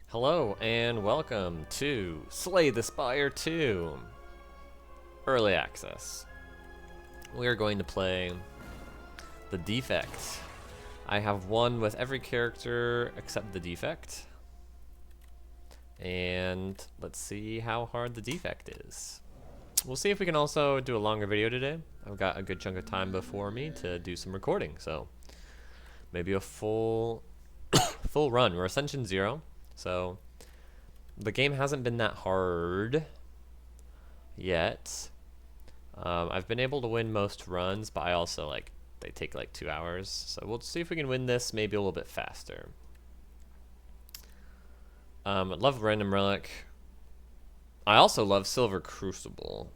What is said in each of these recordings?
Hello and welcome to Slay the Spire 2 Early Access. We are going to play the Defect. I have one with every character except the Defect. And let's see how hard the Defect is. We'll see if we can also do a longer video today. I've got a good chunk of time before me to do some recording, so maybe a full run. We're Ascension 0, so the game hasn't been that hard yet. I've been able to win most runs, but I also they take like 2 hours. So we'll see if we can win this maybe a little bit faster. I love Random Relic. I also love Silver Crucible,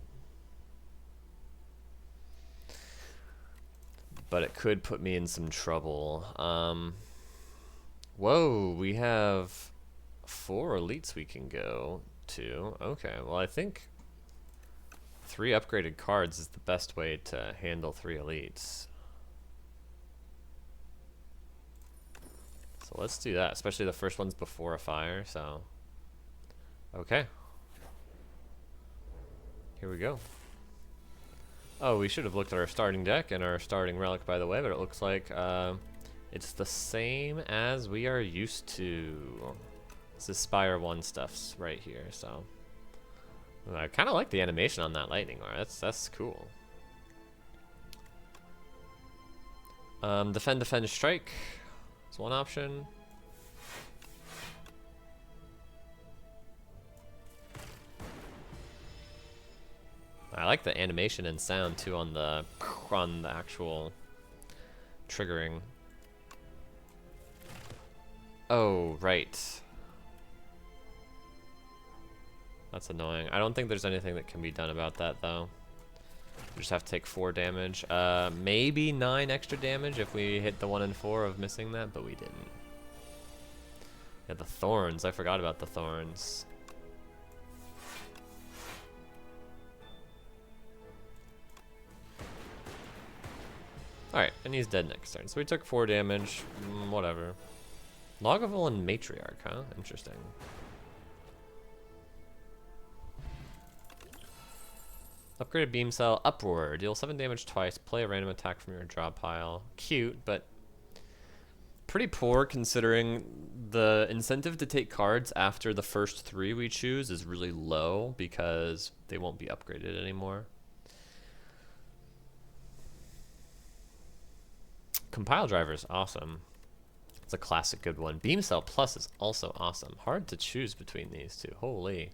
but it could put me in some trouble. Whoa, we have 4 elites we can go to. Okay, well I think 3 upgraded cards is the best way to handle 3 elites. So let's do that, especially the first one's before a fire, so. Okay. Here we go. Oh, we should have looked at our starting deck and our starting relic, by the way, but it looks like it's the same as we are used to. This is Spire 1 stuffs right here, so. I kind of like the animation on that lightning bar. That's cool. Defend, strike is one option. I like the animation and sound too on the actual triggering. Oh, right. That's annoying. I don't think there's anything that can be done about that though. We just have to take 4 damage. Maybe 9 extra damage if we hit the 1 and 4 of missing that, but we didn't. Yeah, the thorns. I forgot about the thorns. Alright, and he's dead next turn. So we took 4 damage. Whatever. Lagavulin and Matriarch, huh? Interesting. Upgraded beam cell, uproar. Deal 7 damage twice. Play a random attack from your draw pile. Cute, but pretty poor considering the incentive to take cards after the first 3 we choose is really low because they won't be upgraded anymore. Compile driver is awesome. It's a classic good one. Beam cell plus is also awesome. Hard to choose between these two. Holy.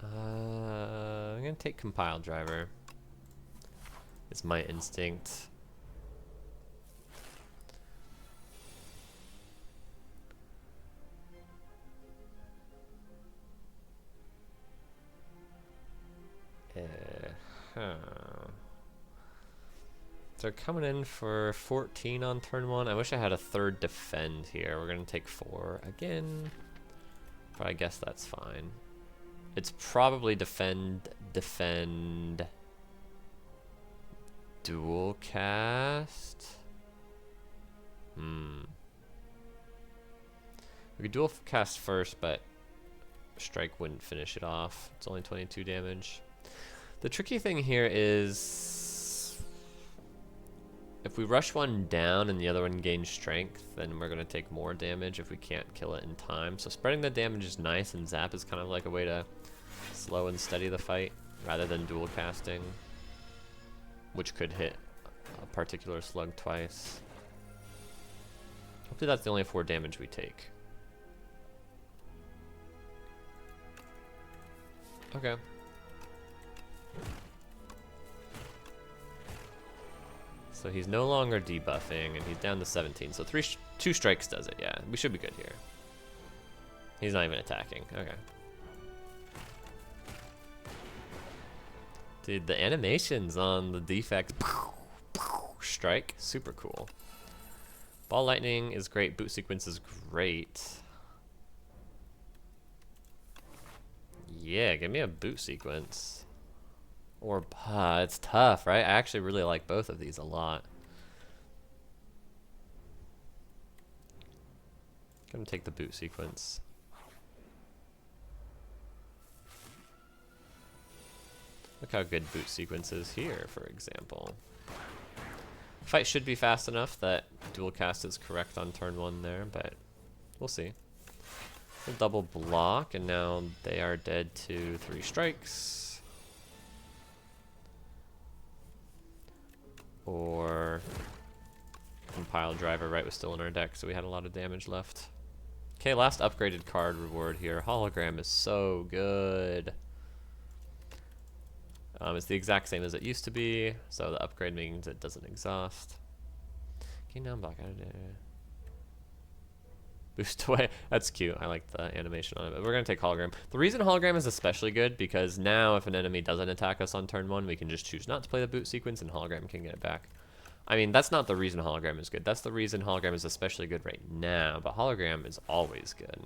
I'm gonna take compile driver. It's my instinct. They're coming in for 14 on turn 1. I wish I had a 3rd defend here. We're gonna take 4 again, but I guess that's fine. It's probably defend, dual cast. We could dual cast first, but strike wouldn't finish it off. It's only 22 damage. The tricky thing here is if we rush one down and the other one gains strength, then we're gonna take more damage if we can't kill it in time. So spreading the damage is nice, and zap is kind of like a way to slow and steady the fight rather than dual casting, which could hit a particular slug twice. Hopefully that's the only 4 damage we take. Okay. So he's no longer debuffing, and he's down to 17. So 2 strikes does it, yeah. We should be good here. He's not even attacking, okay. Dude, the animations on the Defect strike, super cool. Ball lightning is great, boot sequence is great. Yeah, give me a boot sequence. Or it's tough, right? I actually really like both of these a lot. Gonna take the boot sequence. Look how good boot sequence is here, for example. Fight should be fast enough that dual cast is correct on turn 1 there, but we'll see. We'll double block, and now they are dead to 3 strikes. Or compile driver right was still in our deck, so we had a lot of damage left. Okay, last upgraded card reward here. Hologram is so good. It's the exact same as it used to be, so the upgrade means it doesn't exhaust. Okay, now I'm back out of there. Boost away. That's cute. I like the animation on it, but we're going to take hologram. The reason hologram is especially good, because now if an enemy doesn't attack us on turn 1, we can just choose not to play the boot sequence and hologram can get it back. I mean, that's not the reason hologram is good. That's the reason hologram is especially good right now, but hologram is always good.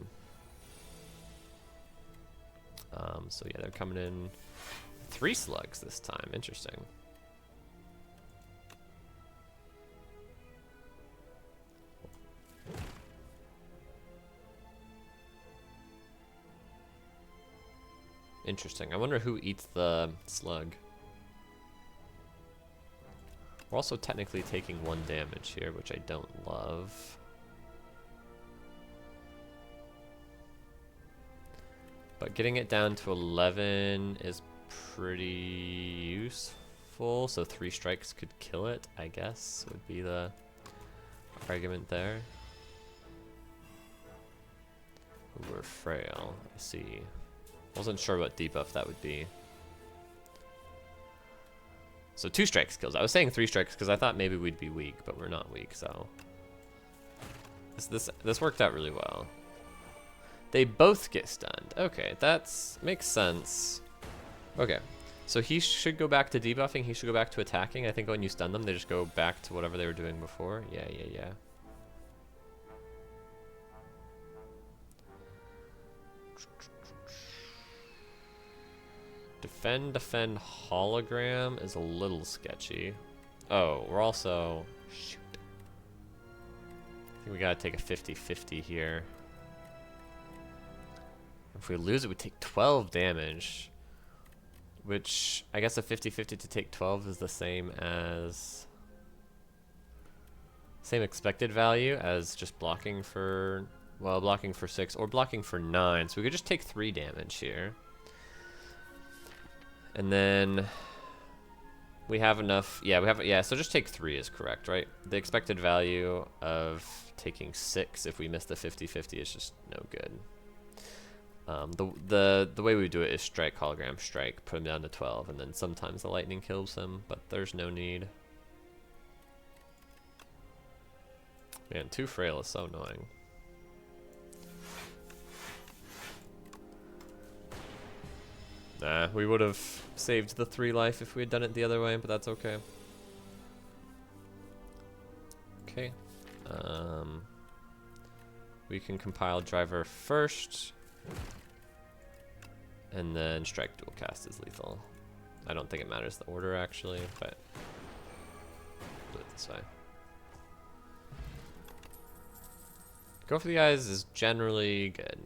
So yeah, they're coming in 3 slugs this time. Interesting. Interesting. I wonder who eats the slug. We're also technically taking 1 damage here, which I don't love. But getting it down to 11 is pretty useful. So 3 strikes could kill it, I guess, would be the argument there. Ooh, we're frail. I see. Wasn't sure what debuff that would be. So 2 strikes kills. I was saying 3 strikes because I thought maybe we'd be weak, but we're not weak, so this worked out really well. They both get stunned. Okay, that's makes sense. Okay, so he should go back to debuffing. He should go back to attacking. I think when you stun them, they just go back to whatever they were doing before. Yeah. Defend hologram is a little sketchy. Oh, we're also... Shoot. I think we gotta take a 50-50 here. If we lose it, we take 12 damage. Which, I guess a 50-50 to take 12 is the same as... Same expected value as just blocking for... Well, blocking for 6 or blocking for 9. So we could just take 3 damage here. And then we have enough. Yeah, so just take 3 is correct, right? The expected value of taking 6 if we miss the 50-50 is just no good. The way we do it is strike, hologram, strike, put him down to 12, and then sometimes the lightning kills him, but there's no need. Man, 2 frail is so annoying. Nah, we would have saved the 3 life if we had done it the other way, but that's okay. Okay. We can compile driver first, and then strike dual cast is lethal. I don't think it matters the order actually, but do it this way. Go for the eyes is generally good,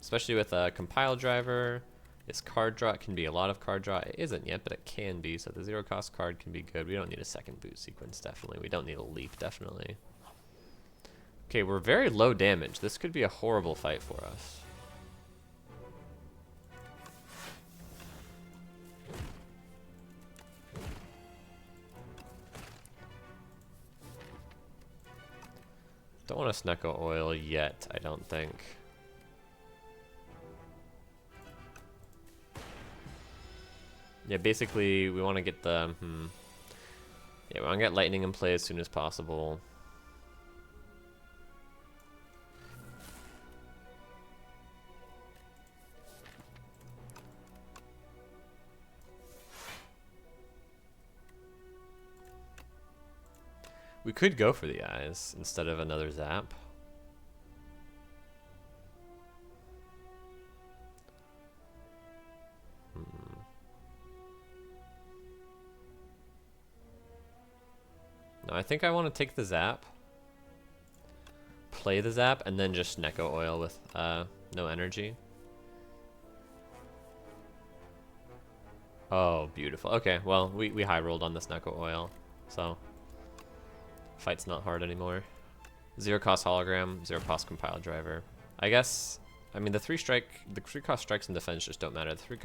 especially with a compile driver. This card draw, it can be a lot of card draw. It isn't yet, but it can be. So the 0 cost card can be good. We don't need a second boot sequence, definitely. We don't need a leap, definitely. Okay, we're very low damage. This could be a horrible fight for us. Don't want to Snecko oil yet, I don't think. Yeah, basically, we want to get the... Yeah, we want to get lightning in play as soon as possible. We could go for the eyes instead of another zap. No, I think I want to take the zap. play the zap and then just Neko oil with no energy. Oh, beautiful. Okay, well, we high rolled on this Neko oil, so fight's not hard anymore. 0 cost hologram, 0 cost compile driver. I guess, I mean, the 3 cost strikes and defense just don't matter. The 3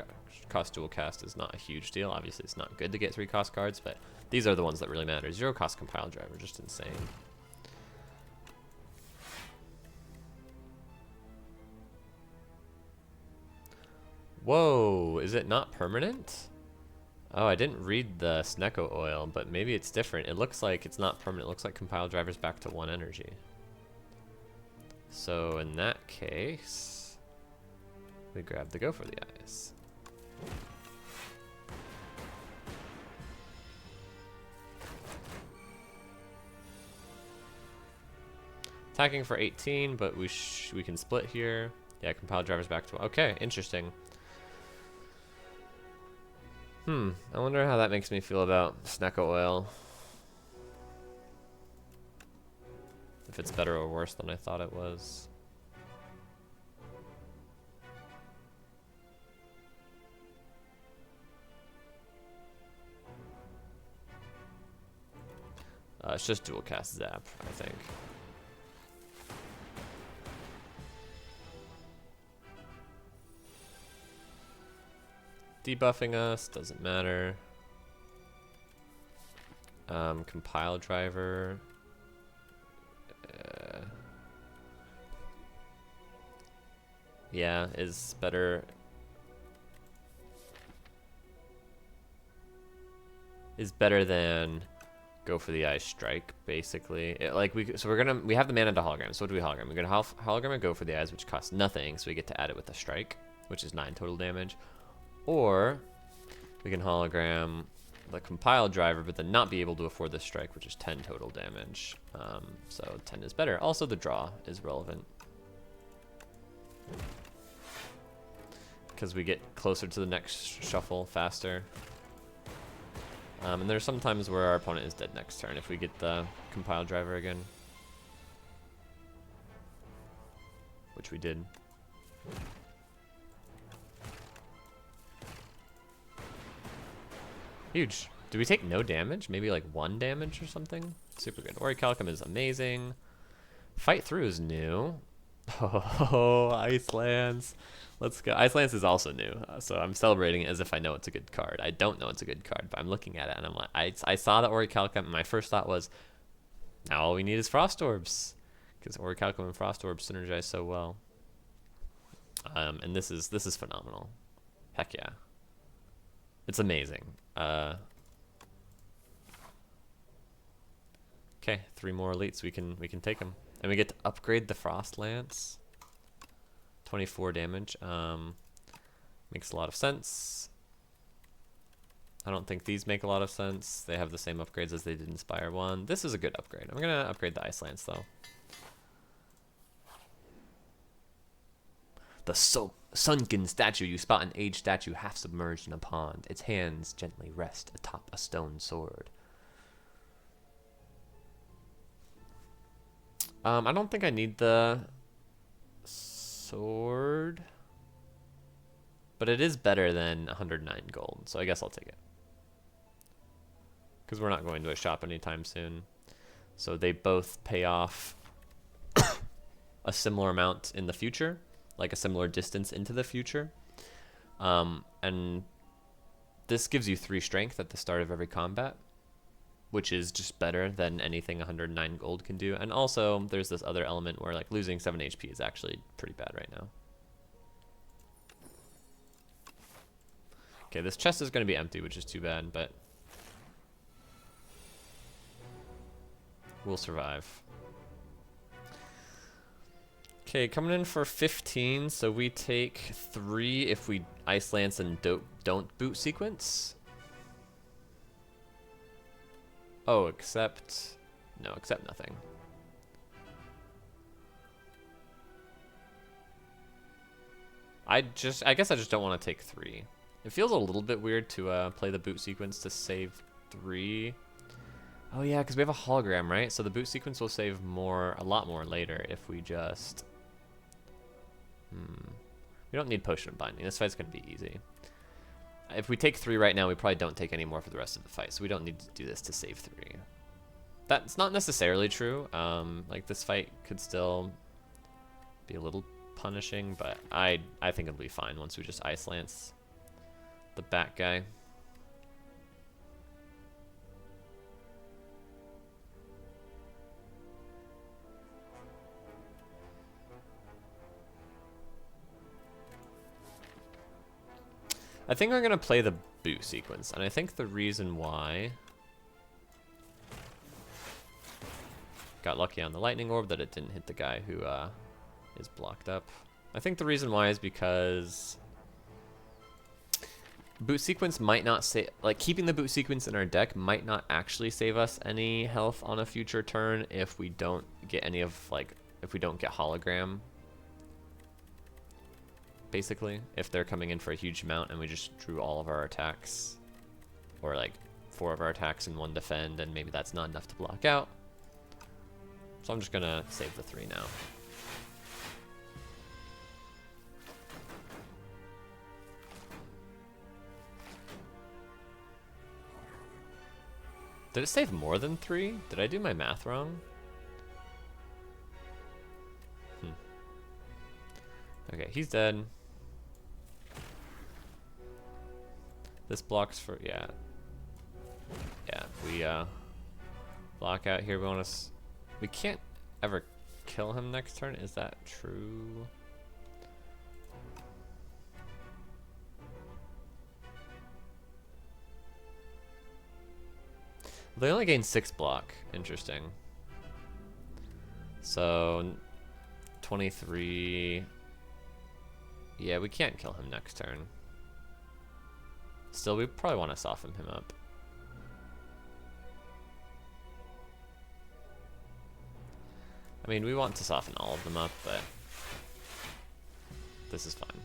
cost dual cast is not a huge deal. Obviously, it's not good to get 3 cost cards, but these are the ones that really matter. 0 cost compile driver, just insane. Whoa, is it not permanent? Oh, I didn't read the Sneko oil, but maybe it's different. It looks like it's not permanent. It looks like compile driver's back to 1 energy. So in that case, we grab the Go for the Eyes. Attacking for 18, but we can split here. Yeah, compile driver's back to 1. Okay, interesting. I wonder how that makes me feel about Sneko oil. If it's better or worse than I thought it was. It's just dual cast zap, I think. Debuffing us, doesn't matter. Compile driver. Yeah, is better. Is better than Go for the Eye Strike, basically. We have the mana to hologram. So what do we hologram? We're gonna hologram and Go for the Eyes, which costs nothing, so we get to add it with the strike, which is 9 total damage. Or we can hologram the compile driver, but then not be able to afford the strike, which is 10 total damage. So 10 is better. Also, the draw is relevant because we get closer to the next shuffle faster. And there's some times where our opponent is dead next turn if we get the compile driver again, which we did. Huge. Do we take no damage? Maybe like 1 damage or something? Super good. Orichalcum is amazing. Fight Through is new. Oh, Ice Lance. Let's go. Ice Lance is also new, so I'm celebrating it as if I know it's a good card. I don't know it's a good card, but I'm looking at it and I'm like, I saw the Orichalcum and my first thought was, now all we need is Frost Orbs, because Orichalcum and Frost Orbs synergize so well. And this is phenomenal. Heck yeah. It's amazing. Okay, 3 more elites. We can take them, and we get to upgrade the Frost Lance. 24 damage. Makes a lot of sense. I don't think these make a lot of sense. They have the same upgrades as they did in Spire 1. This is a good upgrade. I'm gonna upgrade the Ice Lance though. The sunken statue. You spot an aged statue half submerged in a pond. Its hands gently rest atop a stone sword. I don't think I need the sword, but it is better than 109 gold, so I guess I'll take it. Because we're not going to a shop anytime soon. So they both pay off a similar amount in the future, like a similar distance into the future. And this gives you 3 strength at the start of every combat, which is just better than anything 109 gold can do. And also, there's this other element where like losing 7 HP is actually pretty bad right now. Okay, this chest is going to be empty, which is too bad, but we'll survive. Okay, coming in for 15, so we take 3 if we Ice Lance and don't boot sequence. Oh, except nothing. I guess I just don't want to take 3. It feels a little bit weird to play the boot sequence to save 3. Oh yeah, because we have a hologram, right? So the boot sequence will save a lot more later if we just... We don't need potion of binding. This fight's going to be easy. If we take 3 right now, we probably don't take any more for the rest of the fight, so we don't need to do this to save 3. That's not necessarily true. Like, this fight could still be a little punishing, but I think it'll be fine once we just Ice Lance the back guy. I think I'm gonna play the boot sequence, and I think the reason why... Got lucky on the lightning orb that it didn't hit the guy who is blocked up. I think the reason why is because boot sequence might not save, like keeping the boot sequence in our deck might not actually save us any health on a future turn if we don't get any of, like, if we don't get hologram. Basically, if they're coming in for a huge amount and we just drew all of our attacks, or like 4 of our attacks and 1 defend, and maybe that's not enough to block out. So I'm just gonna save the 3 now. Did it save more than 3? Did I do my math wrong? Okay, he's dead. This blocks for, yeah. Yeah, we block out here. We can't ever kill him next turn. Is that true? They only gain 6 block. Interesting. So 23. Yeah, we can't kill him next turn. Still, we probably want to soften him up. I mean, we want to soften all of them up, but this is fine.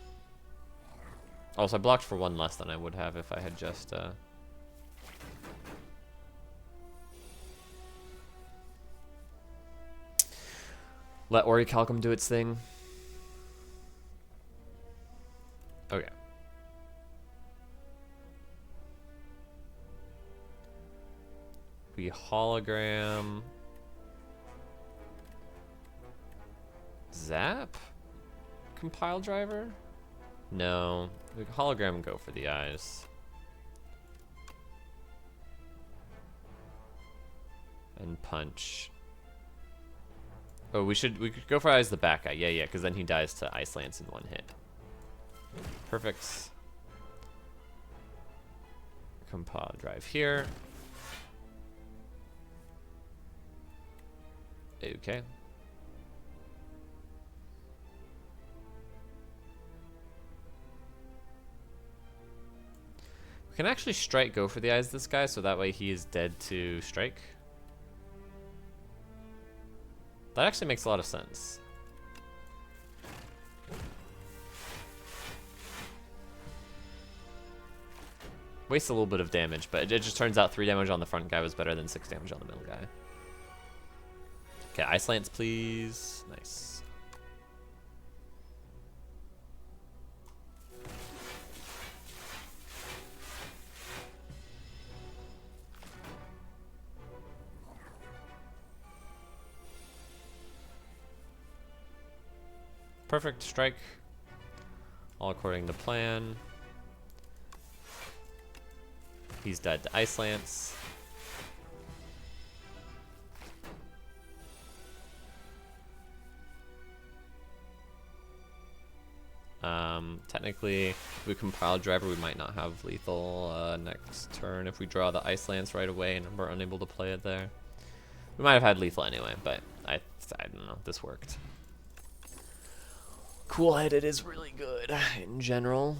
Also, I blocked for 1 less than I would have if I had just... let Orichalcum do its thing. Okay. We hologram. Zap? Compile driver? No. We hologram and go for the eyes. And punch. Oh, we could go for eyes the back guy. Yeah, because then he dies to Ice Lance in 1 hit. Perfect. Compile drive here. Okay. We can actually strike go for the eyes this guy, so that way he is dead to strike. That actually makes a lot of sense. Wastes a little bit of damage, but it just turns out 3 damage on the front guy was better than 6 damage on the middle guy. Okay, Ice Lance, please. Nice. Perfect strike. All according to plan. He's dead to Ice Lance. Technically, if we compile driver, we might not have lethal next turn if we draw the Ice Lance right away and we're unable to play it there. We might have had lethal anyway, but I don't know. This worked. Cool-headed is really good in general.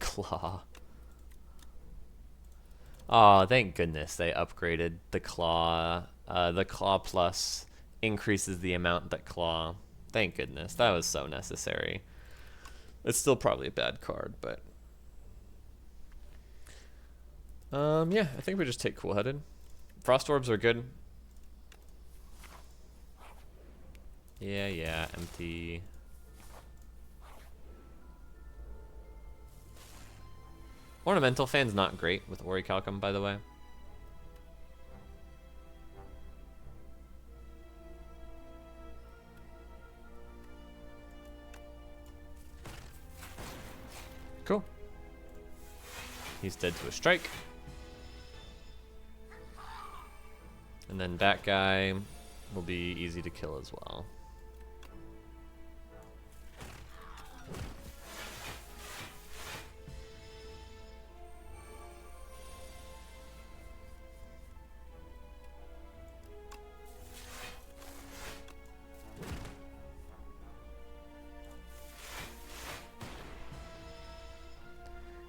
Claw. Oh, thank goodness they upgraded the claw. The claw plus increases the amount that claw. Thank goodness. That was so necessary. It's still probably a bad card, but... Yeah, I think we just take cool-headed. Frost orbs are good. Yeah, empty. Ornamental Fan's not great with Orichalcum, by the way. Cool. He's dead to a strike. And then that guy will be easy to kill as well.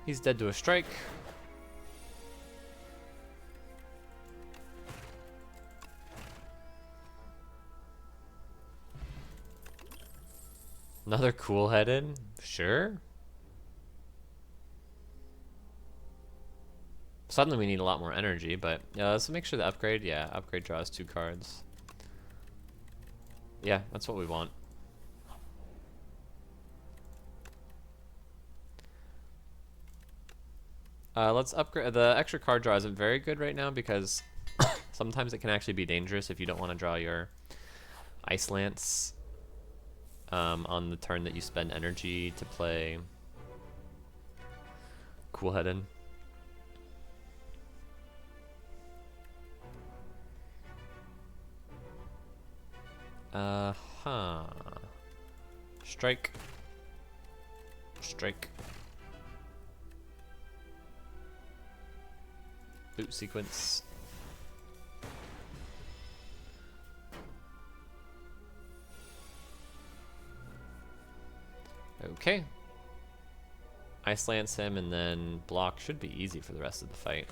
He's dead to a strike. Another cool-headed? Sure. Suddenly we need a lot more energy, but let's make sure the upgrade, upgrade draws 2 cards. Yeah, that's what we want. Let's upgrade. The extra card draw isn't very good right now because sometimes it can actually be dangerous if you don't want to draw your Ice Lance on the turn that you spend energy to play cool-headed. Strike. Strike. Boot sequence. Okay. Ice Lance him and then block should be easy for the rest of the fight.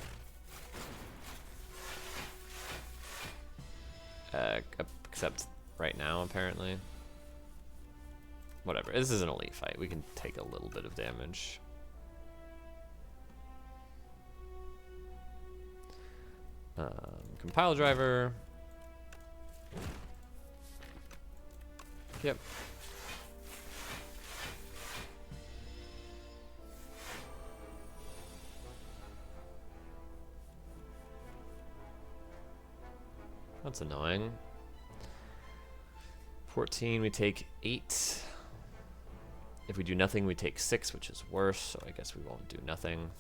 Except right now, apparently. Whatever. This is an elite fight. We can take a little bit of damage. Compile driver. Yep. That's annoying. 14, we take 8. If we do nothing, we take 6, which is worse, so I guess we won't do nothing.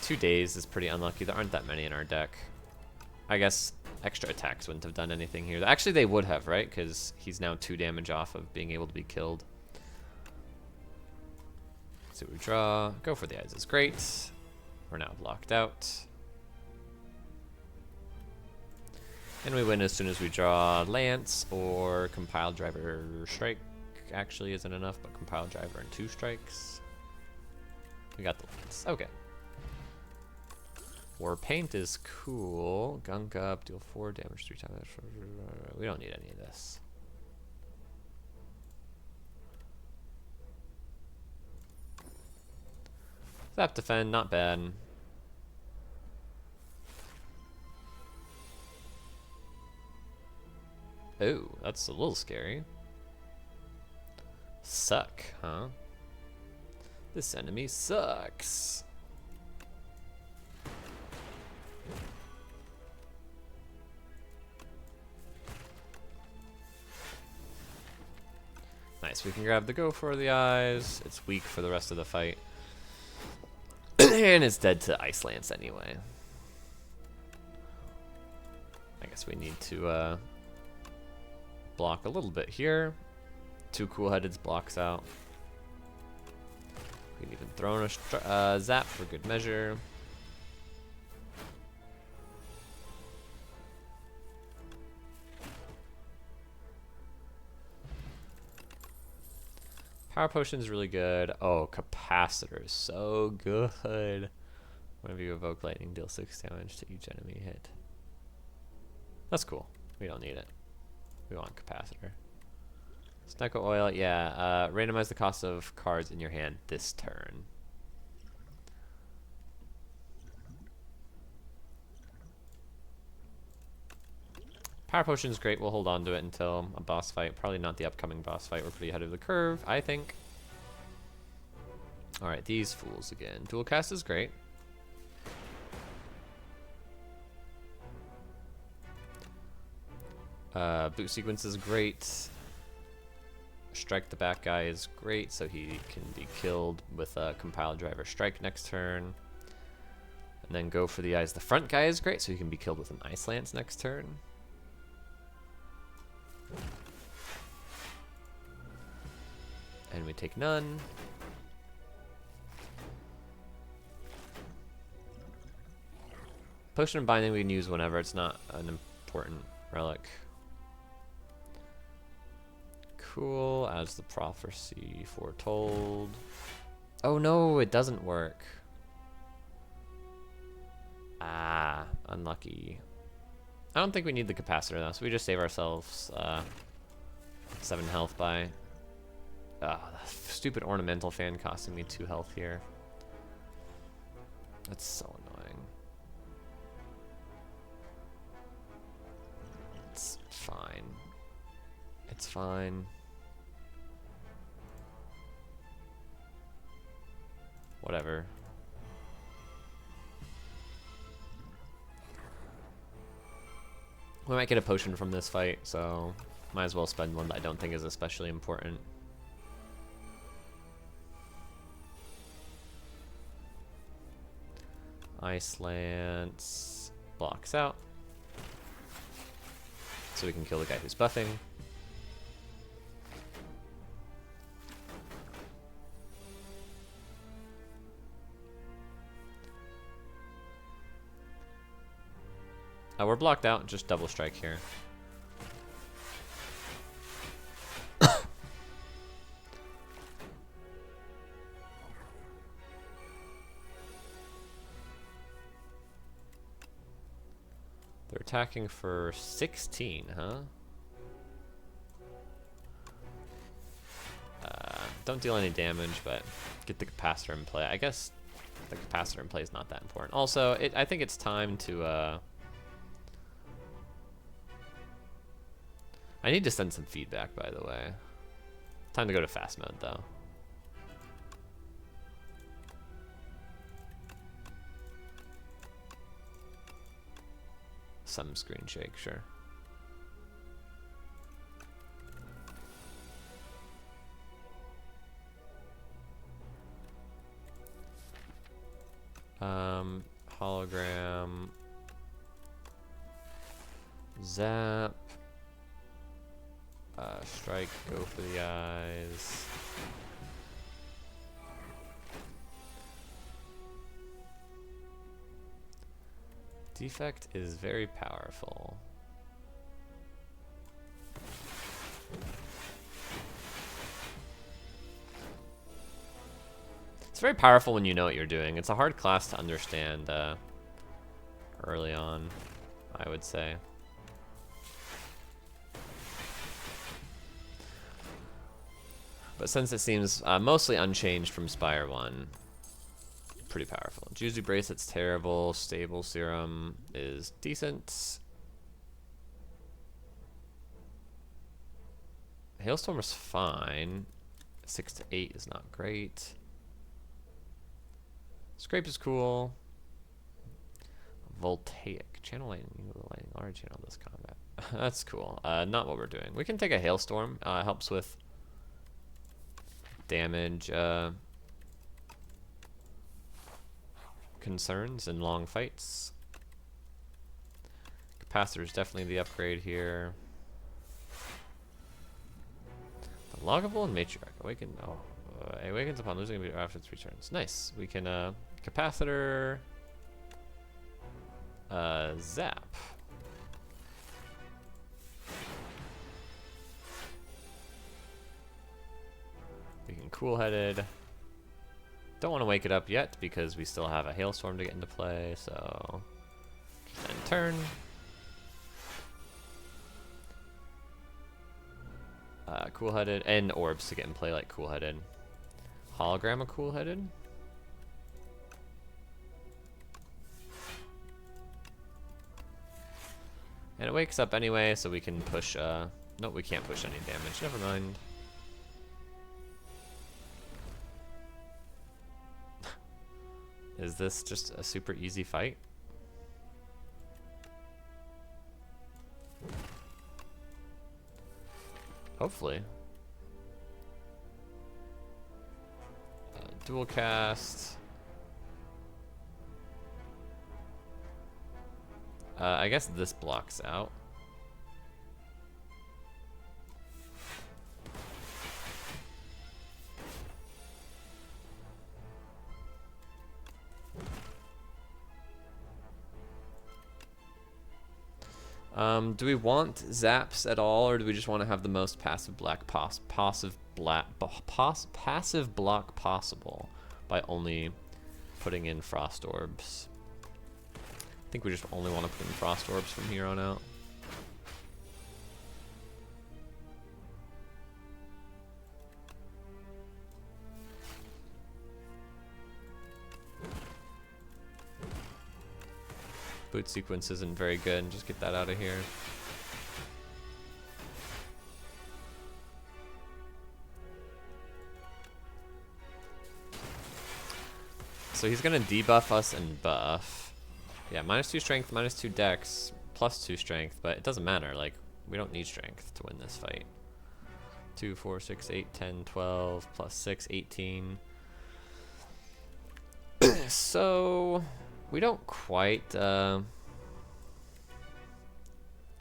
Two days is pretty unlucky. There aren't that many in our deck. I guess extra attacks wouldn't have done anything here. Actually, they would have, right? Because he's now 2 damage off of being able to be killed. So we draw. Go for the eyes is great. We're now blocked out. And we win as soon as we draw Lance or Compile Driver Strike. Actually isn't enough, but Compile Driver and 2 strikes. We got the Lance. Okay. War Paint is cool. Gunk up, deal 4 damage 3 times. We don't need any of this. Zap defend, not bad. Oh, that's a little scary. Suck, huh? This enemy sucks. Nice, we can grab the go for the eyes. It's weak for the rest of the fight. And it's dead to Ice Lance anyway. I guess we need to block a little bit here. 2 cool-headeds blocks out. We can even throw in a zap for good measure. Power Potion is really good. Oh, Capacitor is so good. Whenever you evoke lightning, deal 6 damage to each enemy hit. That's cool. We don't need it. We want Capacitor. Sniper oil, yeah. Randomize the cost of cards in your hand this turn. Power Potion's great. We'll hold on to it until a boss fight. Probably not the upcoming boss fight. We're pretty ahead of the curve, I think. Alright, these fools again. Dual cast is great. Boot sequence is great. Strike the back guy is great, so he can be killed with a compile driver strike next turn. And then go for the eyes. The front guy is great, so he can be killed with an ice lance next turn. And we take none. Potion of Binding we can use whenever. It's not an important relic. Cool. As the prophecy foretold. Oh no, it doesn't work. Ah, unlucky. I don't think we need the capacitor though, so we just save ourselves 7 health by... the stupid ornamental fan costing me 2 health here. That's so annoying. It's fine. It's fine. Whatever. We might get a potion from this fight, so might as well spend one that I don't think is especially important. Ice Lance blocks out, so we can kill the guy who's buffing. We're blocked out, just double strike here. They're attacking for 16, huh? Don't deal any damage, but get the capacitor in play. I guess the capacitor in play is not that important. Also, I think it's time to... I need to send some feedback, by the way. Time to go to fast mode, though. Some screen shake, sure. Hologram. Zap. Strike, go for the eyes. Defect is very powerful. It's very powerful when you know what you're doing. It's a hard class to understand early on, I would say. But since it seems mostly unchanged from Spire 1, pretty powerful. Juzu Bracelet's terrible. Stable Serum is decent. Hailstorm is fine. 6 to 8 is not great. Scrape is cool. Voltaic. Channel lightning. Already channel this combat. That's cool. Not what we're doing. We can take a Hailstorm. Helps with damage concerns in long fights. Capacitor is definitely the upgrade here. The Loggable and Matriarch awaken. Awakens upon losing a after its returns. Nice. We can capacitor zap. We can cool-headed. Don't want to wake it up yet because we still have a hailstorm to get into play, so just end turn. Cool-headed, and orbs to get in play like cool-headed. Hologram of cool-headed? And it wakes up anyway, so we can push, nope, we can't push any damage, never mind. Is this just a super easy fight? Hopefully. Dual cast. I guess this blocks out. Do we want zaps at all, or do we just want to have the most passive block possible by only putting in frost orbs? I think we just only want to put in frost orbs from here on out. Boot sequence isn't very good, just get that out of here. So he's gonna debuff us and buff. Yeah, -2 strength, -2 dex, +2 strength, but it doesn't matter, like, we don't need strength to win this fight. 2, 4, 6, 8, 10, 12, +6, 18. So we don't quite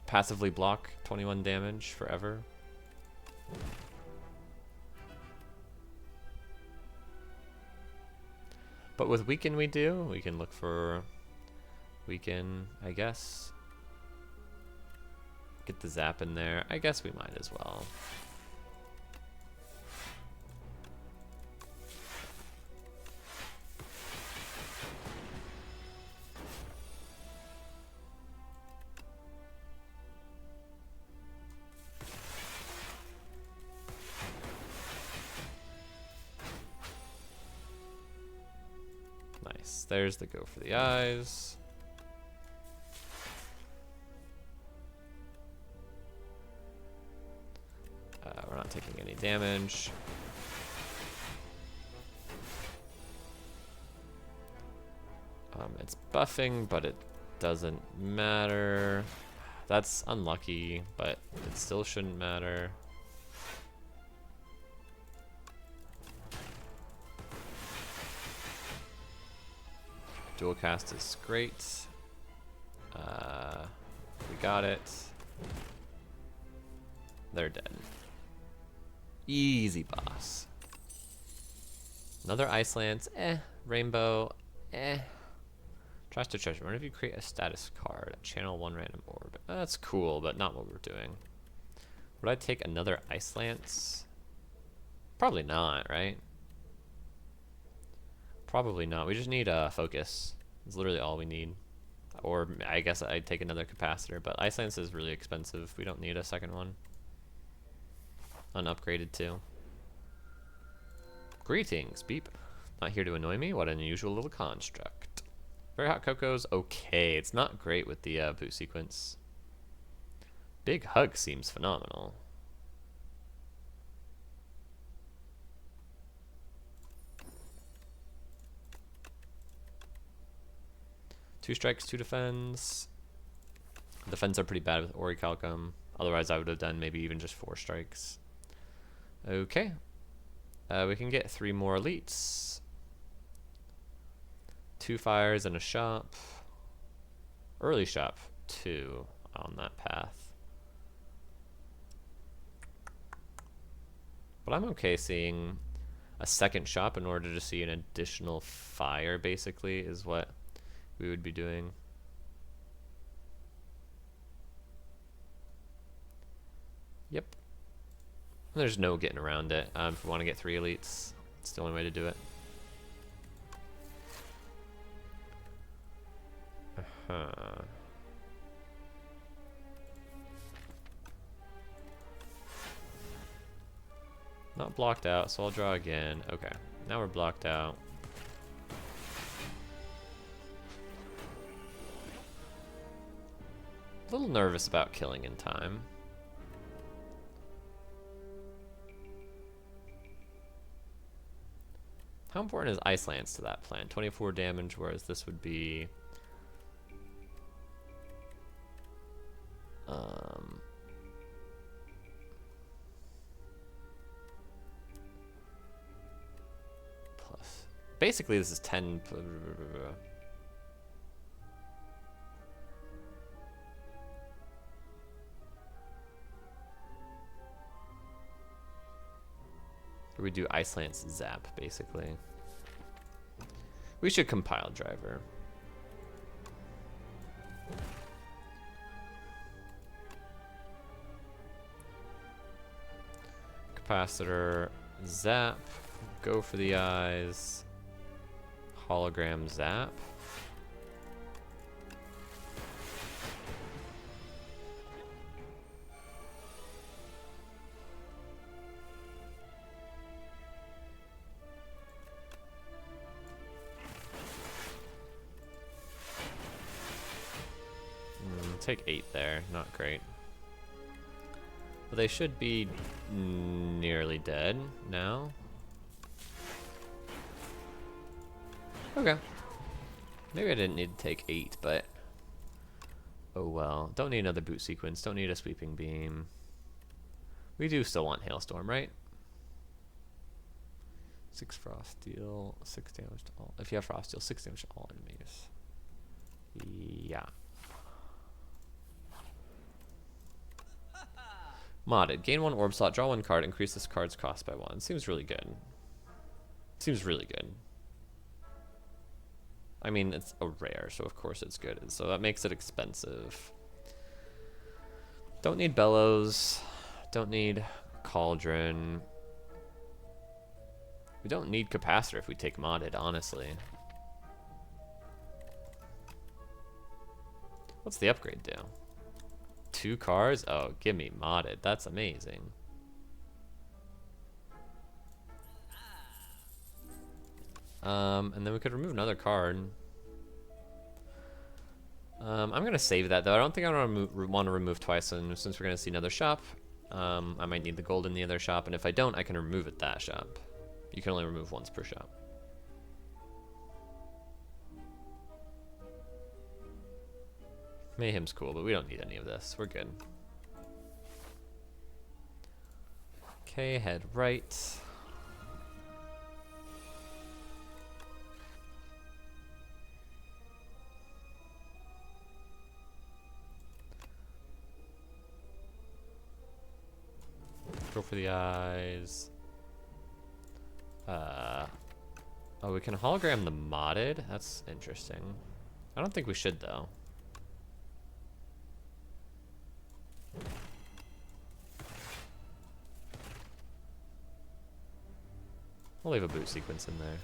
passively block 21 damage forever. But with weaken we do. We can look for weaken, I guess. Get the zap in there. I guess we might as well. Nice. There's the go for the eyes. We're not taking any damage. It's buffing, but it doesn't matter. That's unlucky, but it still shouldn't matter. Dual cast is great. We got it. They're dead. Easy boss. Another Ice Lance, Rainbow, Trash to treasure. Whenever you create a status card, channel 1 random orb. That's cool, but not what we're doing. Would I take another Ice Lance? Probably not, right? Probably not. We just need focus. It's literally all we need. Or I guess I'd take another capacitor, but Ice Lance is really expensive. We don't need a second one. Unupgraded too. Greetings, Beep. Not here to annoy me. What an unusual little construct. Very Hot Cocoa's okay. It's not great with the boot sequence. Big Hug seems phenomenal. Two strikes, 2 defends. Defense are pretty bad with Orichalcum. Otherwise, I would have done maybe even just 4 strikes. Okay. We can get 3 more elites. 2 fires and a shop. Early shop 2 on that path. But I'm okay seeing a second shop in order to see an additional fire, basically, is what we would be doing. Yep. There's no getting around it. If we want to get 3 elites, it's the only way to do it. Not blocked out, so I'll draw again. Okay, now we're blocked out. A little nervous about killing in time. How important is Ice Lance to that plan? 24 damage, whereas this would be... plus. Basically, this is 10... We do Ice Lance Zap, basically. We should compile driver. Capacitor Zap. Go for the eyes. Hologram Zap. Take 8 there, not great. But they should be nearly dead now. Okay. Maybe I didn't need to take 8, but oh well. Don't need another boot sequence, don't need a sweeping beam. We do still want Hailstorm, right? 6 frost deal, 6 damage to all. If you have frost deal, 6 damage to all enemies. Yeah. Modded. Gain 1 orb slot, draw 1 card, increase this card's cost by 1. Seems really good. Seems really good. I mean, it's a rare, so of course it's good. So that makes it expensive. Don't need Bellows. Don't need Cauldron. We don't need Capacitor if we take Modded, honestly. What's the upgrade do? 2 cards? Oh, give me Modded. That's amazing. And then we could remove another card. I'm gonna save that though. I don't think I want to remove twice, and since we're gonna see another shop, I might need the gold in the other shop, and if I don't, I can remove at that shop. You can only remove once per shop. Mayhem's cool, but we don't need any of this. We're good. Okay, head right. Go for the eyes. Oh, we can hologram the modded? That's interesting. I don't think we should, though. We'll leave a boot sequence in there.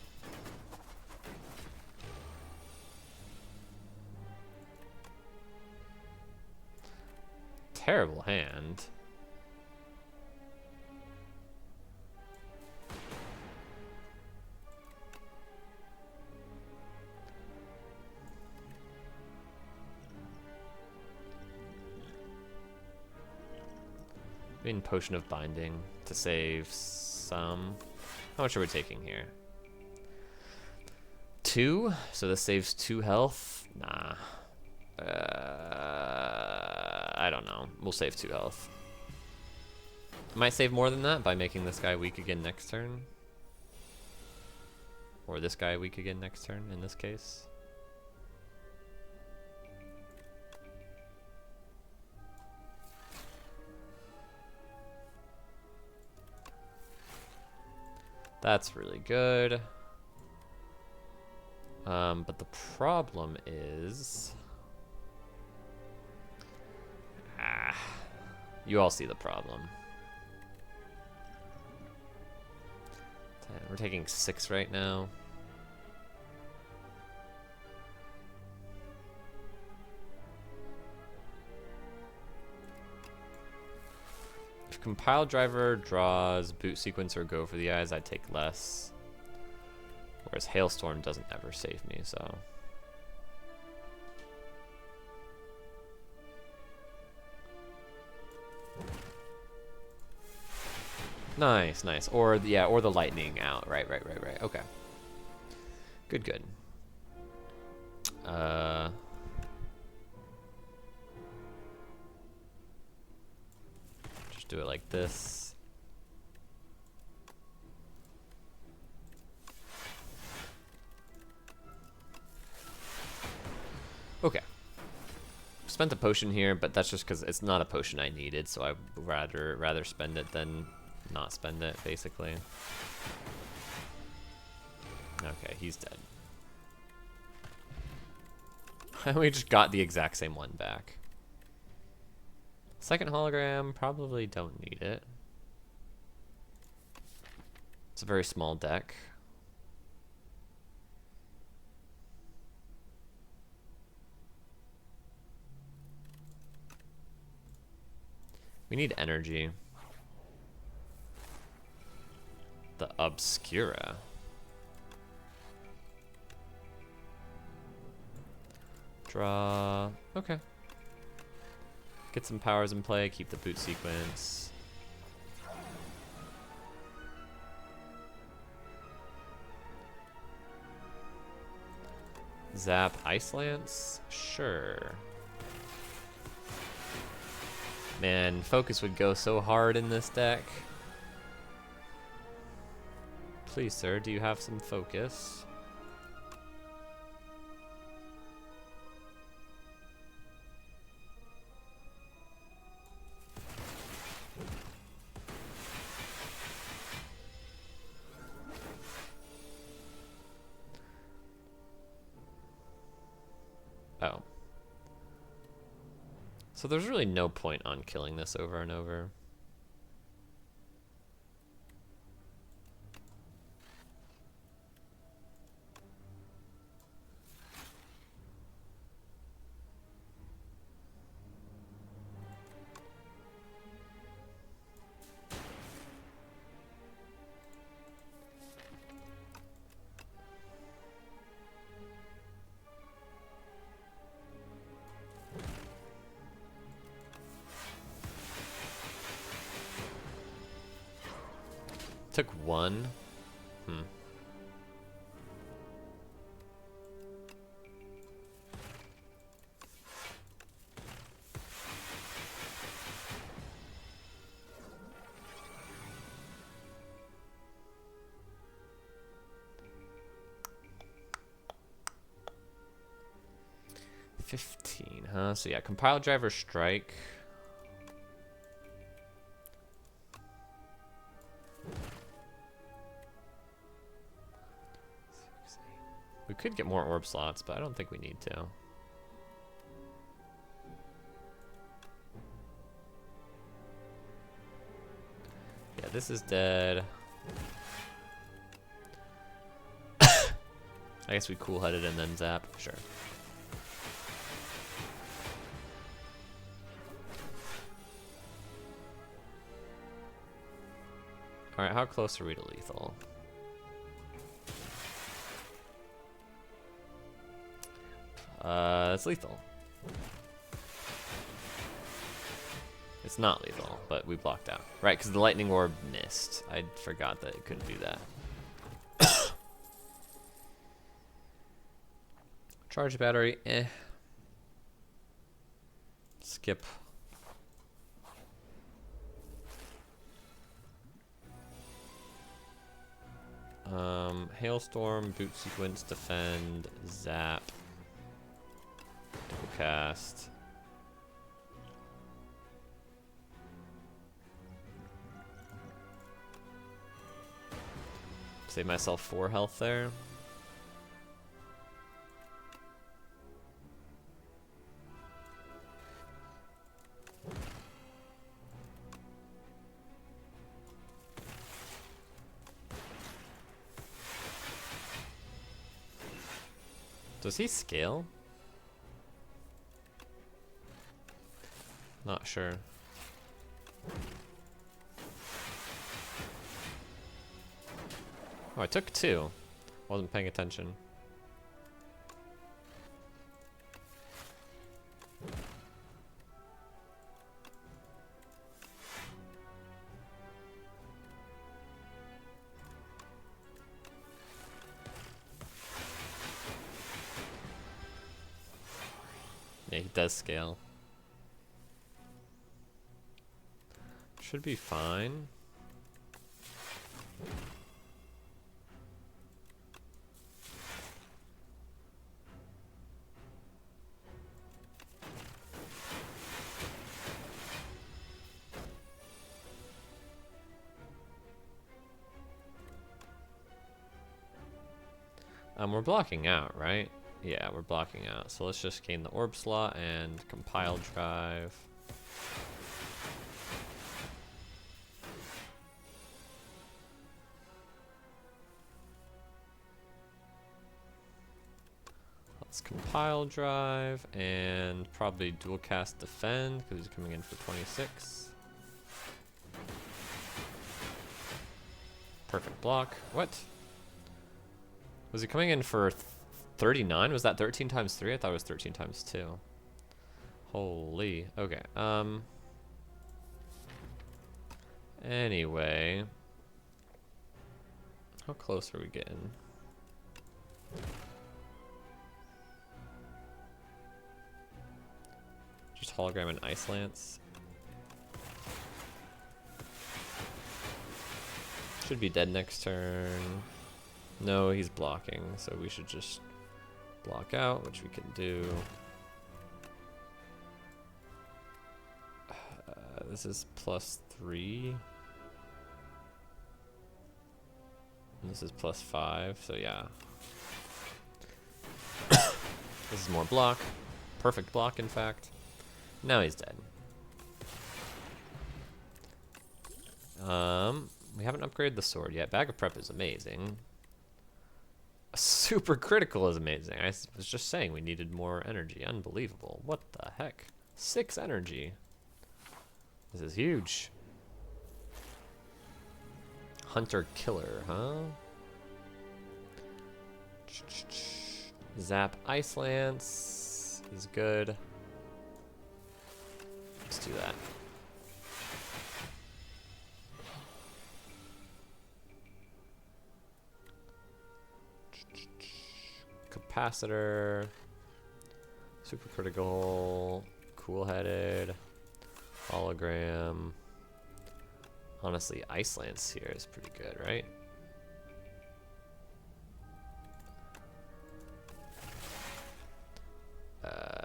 Terrible hand. Potion of Binding to save some. How much are we taking here? 2? So this saves 2 health? Nah. I don't know. We'll save 2 health. Might save more than that by making this guy weak again next turn. Or this guy weak again next turn, in this case. That's really good. But the problem is... you all see the problem. 10. We're taking 6 right now. If compile driver draws boot sequence or go for the eyes, I'd take less. Whereas hailstorm doesn't ever save me, so. Nice, nice. Or yeah, or the lightning out. Right. Okay. Good. Just do it like this. Okay. Spent a potion here, but that's just because it's not a potion I needed, so I'd rather spend it than not spend it, basically. Okay, he's dead. We just got the exact same one back. Second hologram, probably don't need it. It's a very small deck. We need energy. The Obscura. Draw. Okay. Get some powers in play, keep the boot sequence. Zap Ice Lance? Sure. Man, focus would go so hard in this deck. Please, sir, do you have some focus? Oh. So there's really no point on killing this over and over. Took one. 15, huh? So yeah, compile driver strike. We could get more orb slots, but I don't think we need to. Yeah, this is dead. I guess we cool-headed and then zap. Sure. Alright, how close are we to lethal? It's lethal. It's not lethal, but we blocked out. Right, because the lightning orb missed. I forgot that it couldn't do that. Charge battery, eh. Skip. Hailstorm, boot sequence, defend, zap, double cast. Save myself 4 health there. Does he scale? Not sure. Oh, I took 2. Wasn't paying attention. Yeah, he does scale. Should be fine. We're blocking out, right? Yeah, we're blocking out. So let's just gain the orb slot and compile drive. Let's compile drive and probably dual cast defend because he's coming in for 26. Perfect block. What? Was he coming in for 39? Was that 13 times 3? I thought it was 13 times 2. Holy. Okay. Anyway. How close are we getting? Just hologram and ice lance. Should be dead next turn. No, he's blocking, so we should just block out, which we can do. This is +3. And this is +5, so yeah. This is more block. Perfect block, in fact. Now he's dead. We haven't upgraded the sword yet. Bag of Prep is amazing. Super critical is amazing. I was just saying we needed more energy. Unbelievable. What the heck? 6 energy. This is huge. Hunter Killer, huh? Zap Ice Lance is good. Let's do that. Capacitor, super critical, cool-headed, hologram. Honestly, Ice Lance here is pretty good, right?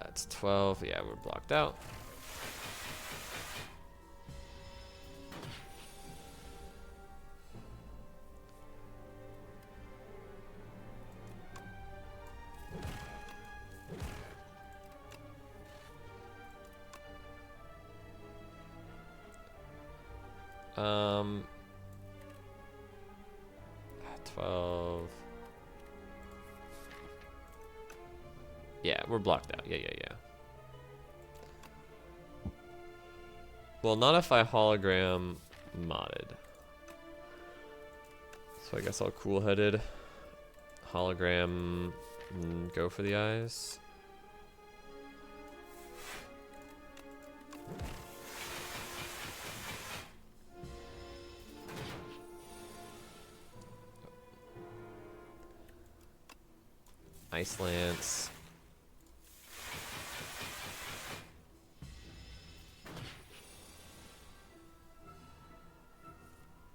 It's 12. Yeah, we're blocked out. Um, 12. Yeah, we're blocked out. Yeah. Well, not if I hologram modded. So I guess I'll cool-headed hologram and go for the eyes. Ice Lance.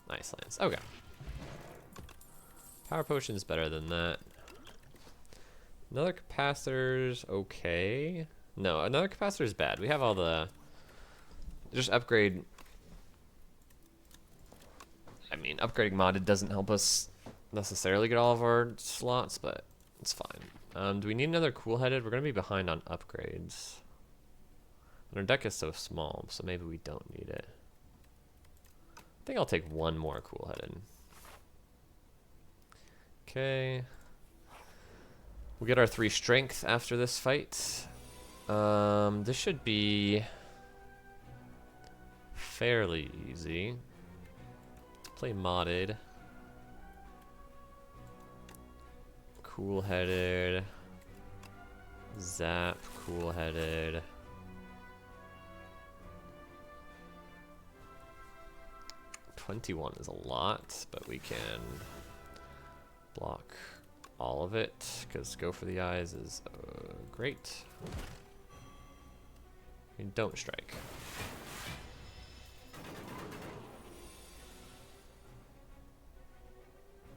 Ice Lance. Okay. Power Potion's better than that. Another capacitor's okay. No, another capacitor's bad. We have all the... Just upgrade... I mean, upgrading modded doesn't help us necessarily get all of our slots, but it's fine. Do we need another cool-headed? We're going to be behind on upgrades. And our deck is so small, so maybe we don't need it. I think I'll take one more cool-headed. Okay. We'll get our 3 strength after this fight. This should be fairly easy. Let's play modded. cool-headed. Zap, cool-headed. $21 is a lot, but we can block all of it, because go for the eyes is great. And don't strike.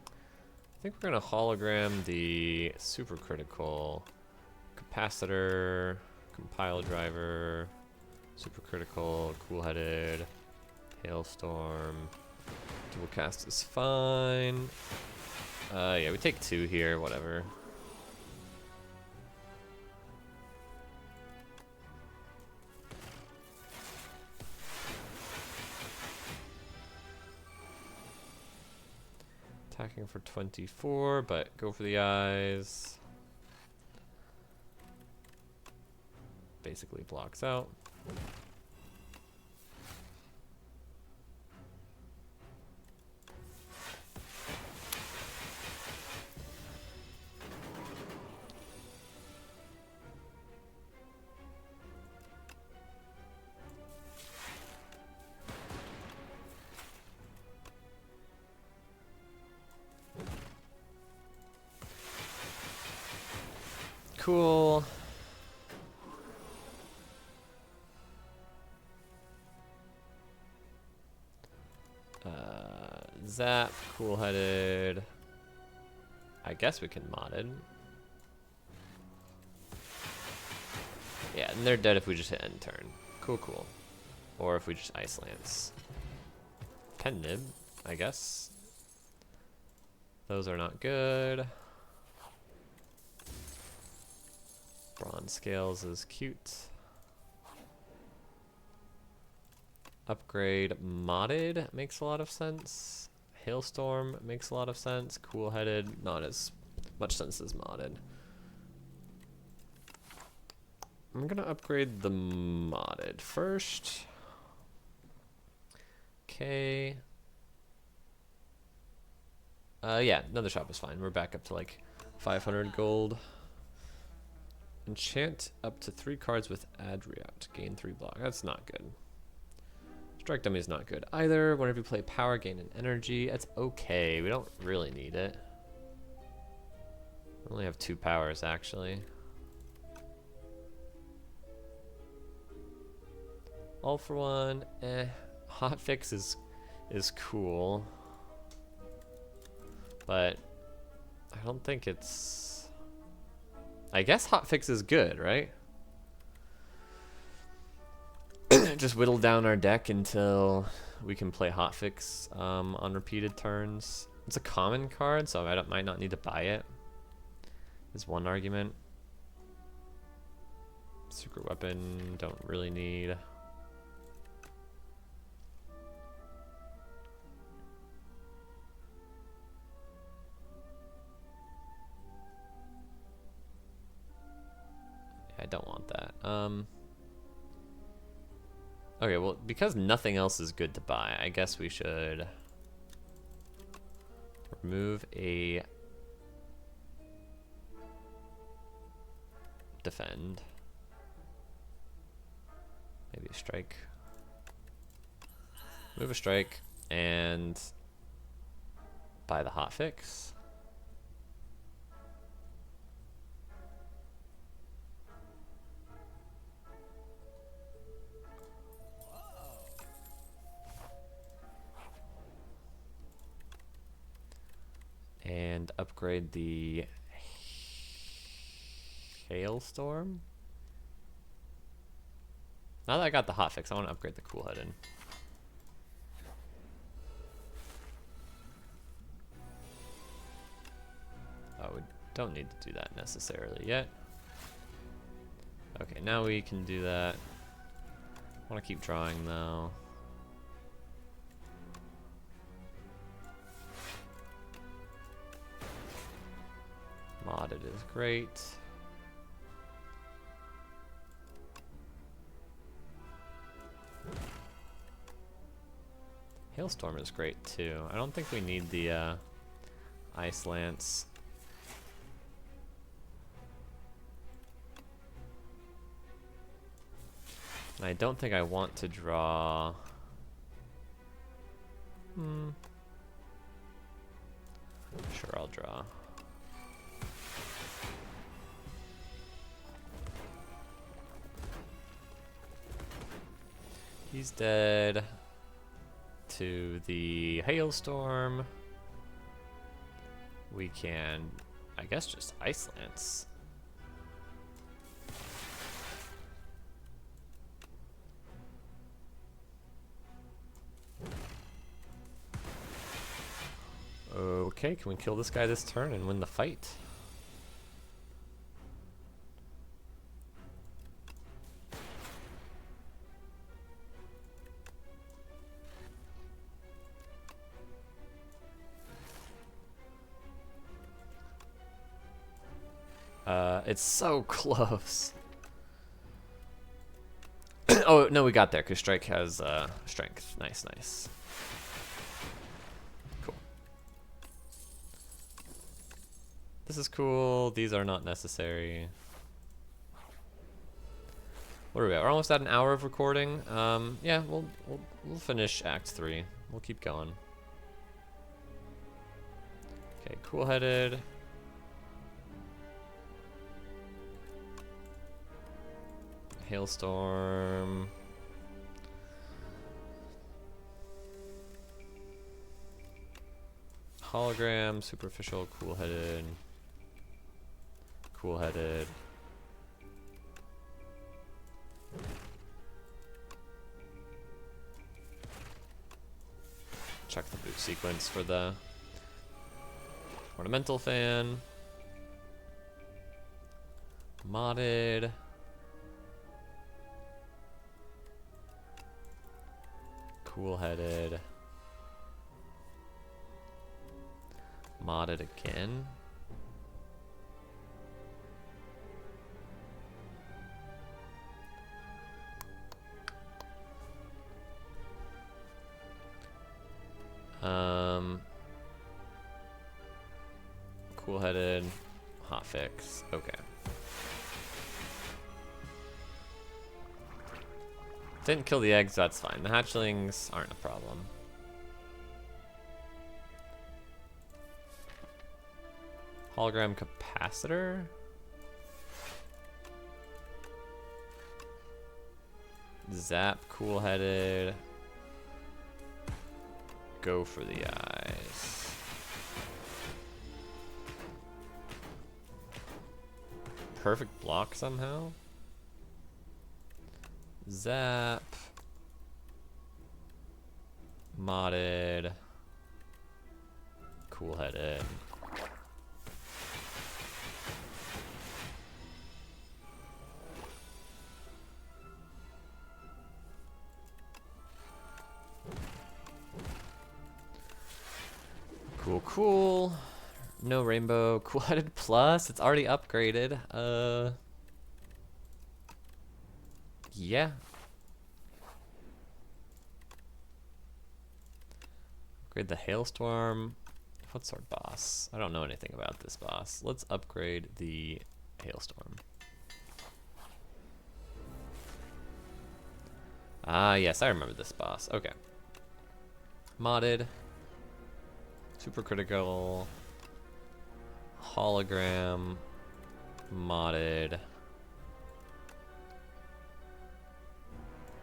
I think we're gonna hologram the supercritical capacitor, compile driver, supercritical, cool-headed, hailstorm. Dual cast is fine. Yeah, we take 2 here, whatever. Attacking for 24, but go for the eyes. Basically blocks out. Cool. Zap, cool-headed. I guess we can mod it. Yeah, and they're dead if we just hit end turn. Cool, cool. Or if we just Ice Lance. Pen nib, I guess. Those are not good. Bronze Scales is cute. Upgrade modded makes a lot of sense. Hailstorm makes a lot of sense. Cool-headed, not as much sense as modded. I'm gonna upgrade the modded first. Okay. Yeah, another shop is fine. We're back up to like 500 gold. Enchant up to 3 cards with Adriat. Gain 3 block. That's not good. Strike Dummy is not good either. Whenever you play power, gain an energy. That's okay. We don't really need it. We only have 2 powers actually. All for one. Hotfix is cool, but I don't think it's. I guess hotfix is good, right? Just whittle down our deck until we can play hotfix on repeated turns. It's a common card, so I might not need to buy it. Is one argument. Secret weapon, don't really need. I don't want that. Okay, well, because nothing else is good to buy, I guess we should remove a defend. Maybe a strike. Move a strike and buy the hotfix. And upgrade the hailstorm. Now that I got the hotfix, I want to upgrade the cool-headed. Oh, we don't need to do that necessarily yet. Okay, now we can do that. I want to keep drawing though. Modded is great. Hailstorm is great too. I don't think we need the Ice Lance. I don't think I want to draw. Sure, I'll draw. He's dead. To the hailstorm. We can, I guess, just Ice Lance. Okay, can we kill this guy this turn and win the fight? It's so close. Oh, no, we got there because Strike has strength. Nice, nice. Cool. This is cool. These are not necessary. What are we at? We're almost at an hour of recording. Yeah, we'll finish Act 3. We'll keep going. Okay, cool-headed. Hailstorm. Hologram, superficial, cool-headed. Cool-headed. Check the boot sequence for the ornamental fan. Modded. Cool-headed. Modded again. Cool-headed. Hotfix. Okay. Didn't kill the eggs, that's fine. The hatchlings aren't a problem. Hologram capacitor? Zap, cool-headed. Go for the eyes. Perfect block somehow? Zap. Modded. Cool-headed. Cool, cool. No rainbow. Cool-headed plus. It's already upgraded. Yeah. Upgrade the hailstorm. What's our boss? I don't know anything about this boss. Let's upgrade the hailstorm. Ah, yes, I remember this boss. Okay. Modded. Super critical. Hologram. Modded.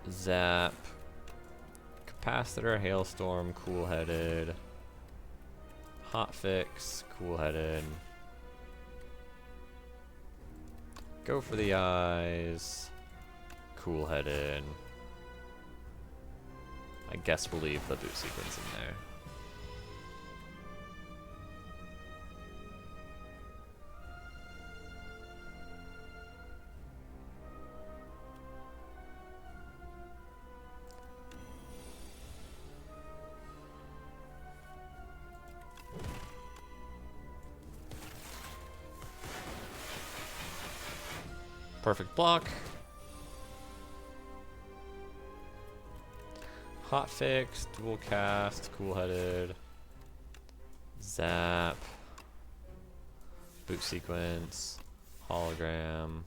Zap. Capacitor, hailstorm, cool-headed. Hotfix, cool-headed. Go for the eyes. Cool-headed. I guess we'll leave the boot sequence in there. Perfect block. Hotfix, dual cast, cool-headed. Zap. Boot sequence. Hologram.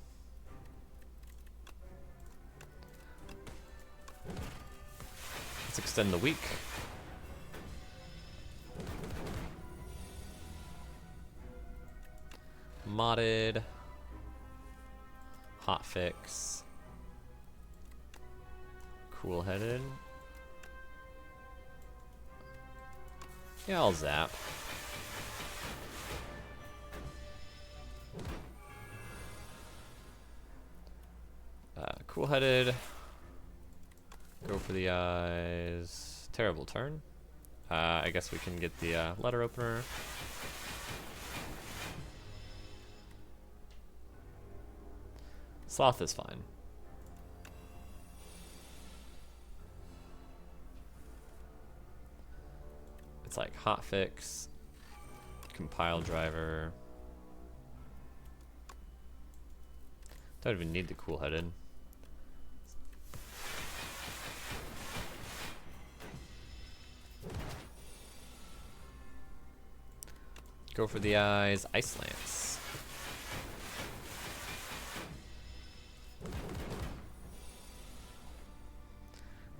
Let's extend the week. Modded. Hotfix. Cool-headed. Yeah, I'll zap. Cool-headed. Go for the eyes. Terrible turn. I guess we can get the letter opener. Sloth is fine. It's like hotfix, compile driver. Don't even need the cool-headed. Go for the eyes, Ice Lance.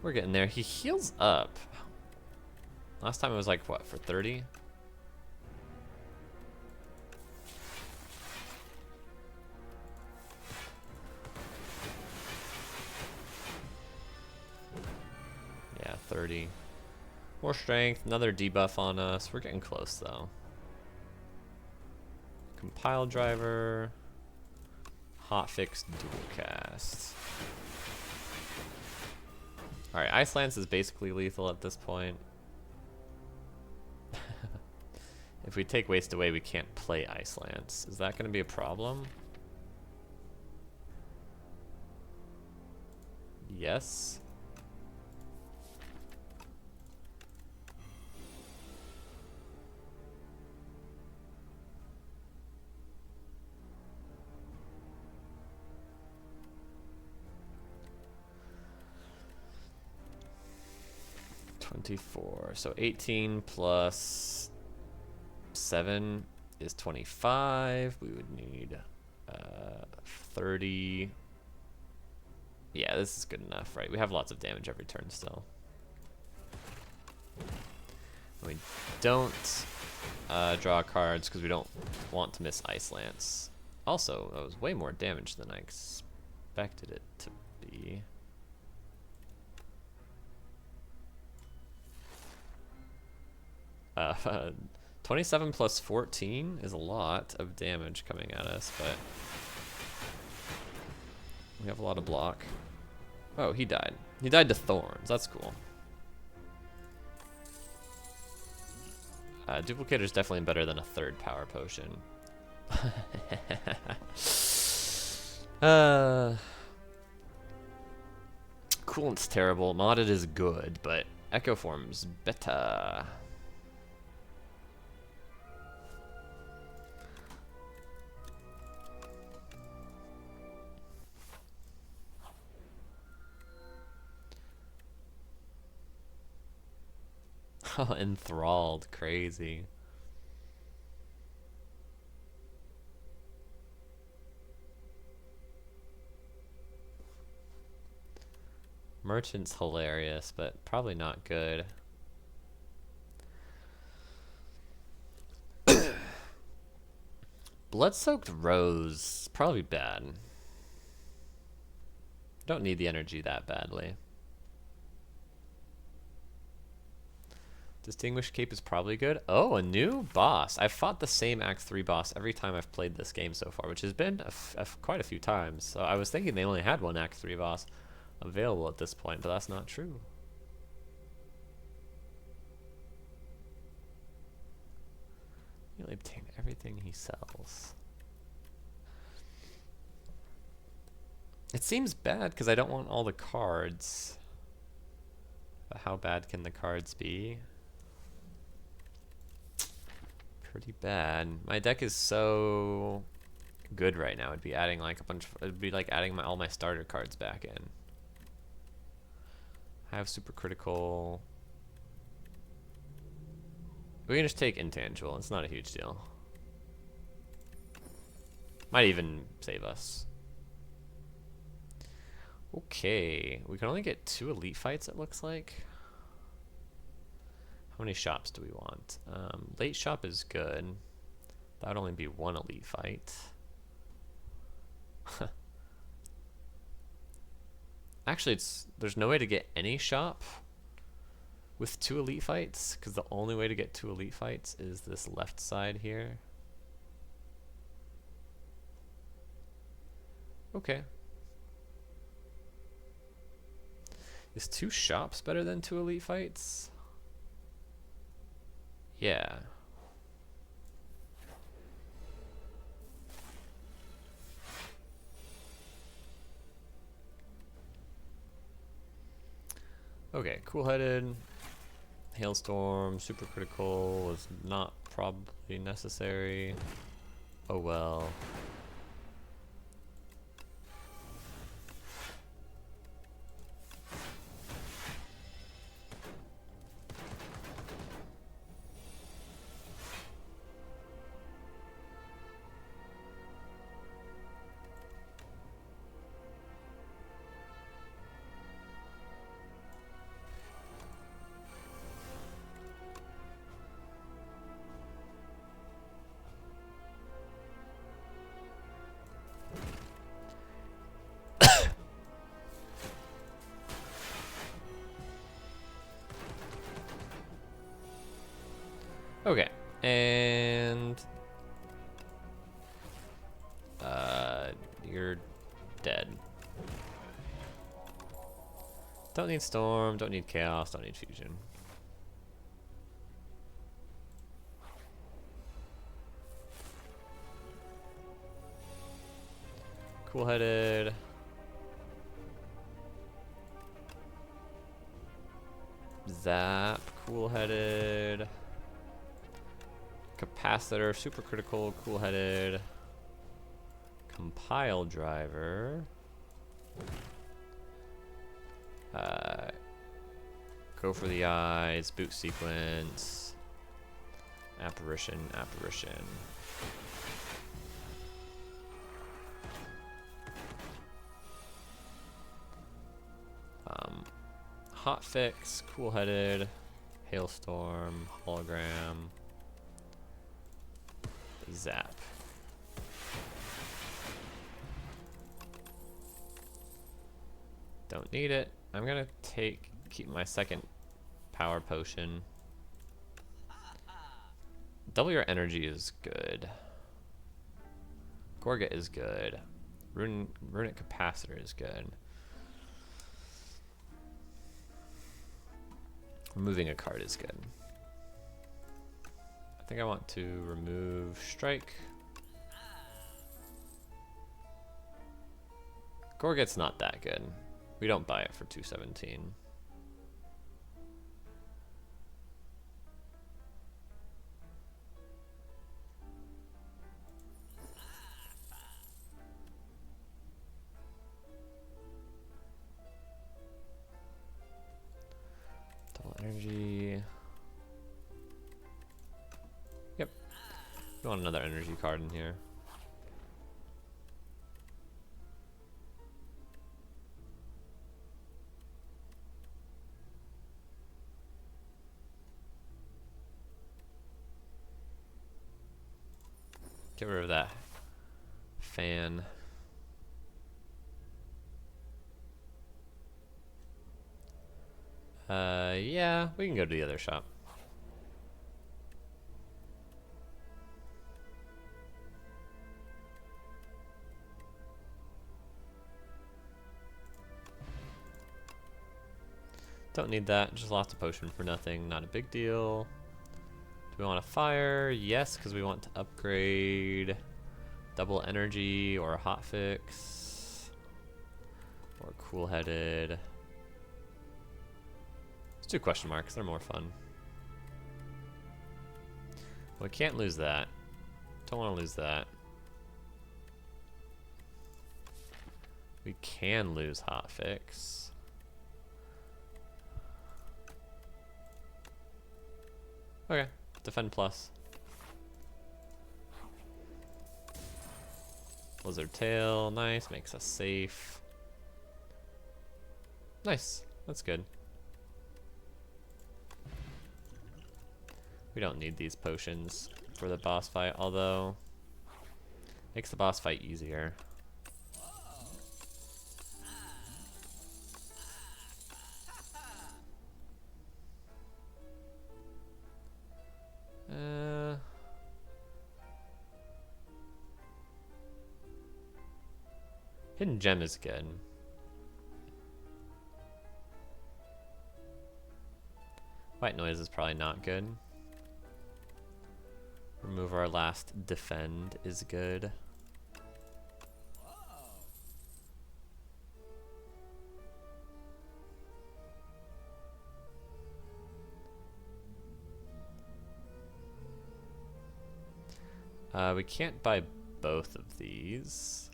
We're getting there. He heals up. Last time it was like, what, for 30? Yeah, 30. More strength, another debuff on us. We're getting close though. Compile driver. Hotfix dual cast. Alright, Ice Lance is basically lethal at this point. If we take waste away, we can't play Ice Lance. Is that going to be a problem? Yes. $24. So 18 plus 7 is 25. We would need 30. Yeah, this is good enough, right? We have lots of damage every turn still. We don't draw cards because we don't want to miss Ice Lance. Also, that was way more damage than I expected it to be. Uh, 27 plus 14 is a lot of damage coming at us, but we have a lot of block. Oh, he died. He died to thorns. That's cool. Duplicator's definitely better than a third power potion. Coolant's terrible. Modded is good, but Echo Form's better. Oh, enthralled, crazy. Merchant's hilarious, but probably not good. Blood-soaked rose, probably bad. Don't need the energy that badly. Distinguished Cape is probably good. Oh, a new boss. I've fought the same Act 3 boss every time I've played this game so far, which has been quite a few times. So I was thinking they only had one Act 3 boss available at this point, but that's not true. You'll obtain everything he sells. It seems bad because I don't want all the cards. But how bad can the cards be? Pretty bad. My deck is so good right now. It'd be adding like a bunch of, it'd be like adding all my starter cards back in. I have super critical. We can just take intangible. It's not a huge deal. Might even save us. Okay, we can only get 2 elite fights, it looks like. How many shops do we want? Late shop is good. That would only be 1 elite fight. Actually, there's no way to get any shop with 2 elite fights, because the only way to get 2 elite fights is this left side here. Okay. Is 2 shops better than 2 elite fights? Yeah. Okay, cool-headed. Hailstorm, super critical was not probably necessary. Oh well. Okay, and you're dead. Don't need storm, don't need chaos, don't need fusion. Cool-headed. Zap, cool-headed. Capacitor, super critical, cool-headed. Compile driver. Go for the eyes, boot sequence. Apparition, apparition. Hotfix, cool-headed. Hailstorm, hologram. Zap. Don't need it. I'm gonna keep my second power potion. Double your energy is good. Gorga is good. Runic capacitor is good. Removing a card is good. I think I want to remove strike. Gorget's not that good. We don't buy it for 217. Double energy. Yep. We want another energy card in here. Get rid of that fan. Yeah, we can go to the other shop. Don't need that, just lost a potion for nothing, not a big deal. Do we want a fire? Yes, because we want to upgrade double energy or a hotfix. Or cool-headed. Let's do question marks, they're more fun. We can't lose that. Don't want to lose that. We can lose hotfix. Okay, defend plus. Blizzard tail, nice, makes us safe. Nice. That's good. We don't need these potions for the boss fight, although makes the boss fight easier. Hidden gem is good. White noise is probably not good. Remove our last defend is good. We can't buy both of these.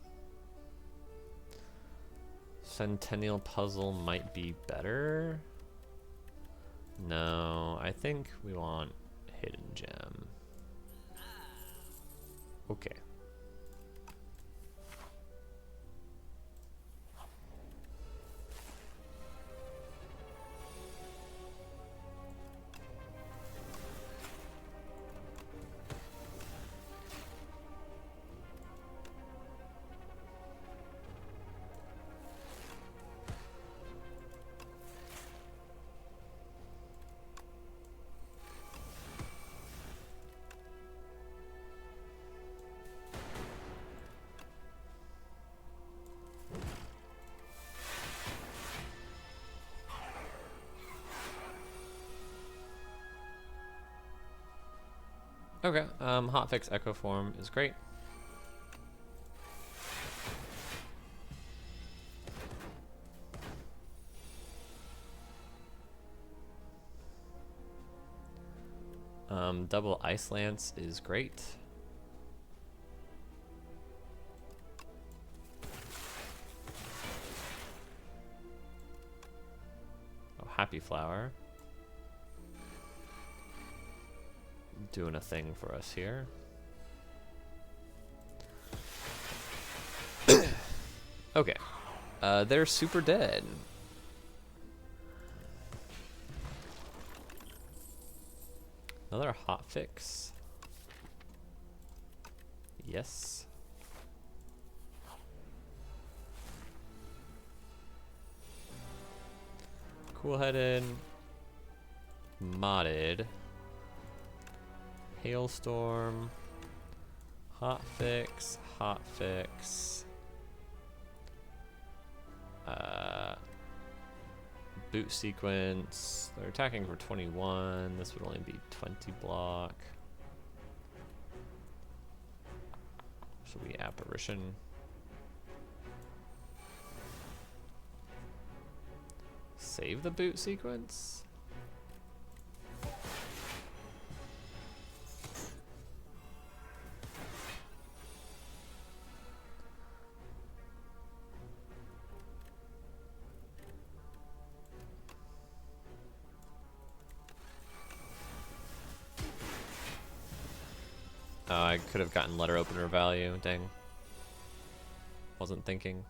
Centennial puzzle might be better. No, I think we want hidden gem. Okay. Okay, hotfix echo form is great. Double ice lance is great. Oh, happy flower. Doing a thing for us here. Okay. They're super dead. Another hotfix. Yes. Cool-headed. Modded. Hailstorm. Hotfix. Hotfix. Boot sequence. They're attacking for 21. This would only be 20 block. So we apparition. Save the boot sequence. Oh, I could have gotten letter opener value. Dang. Wasn't thinking.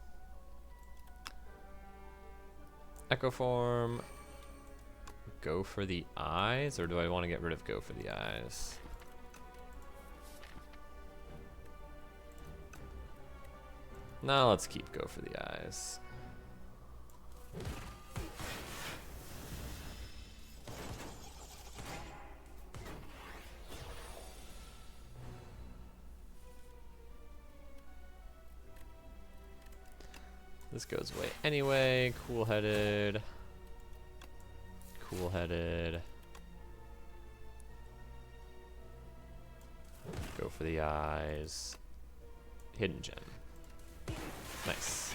Echo form. Go for the eyes, or do I want to get rid of go for the eyes? No, let's keep go for the eyes. This goes away anyway. Cool-headed. Cool-headed. Go for the eyes. Hidden gem. Nice.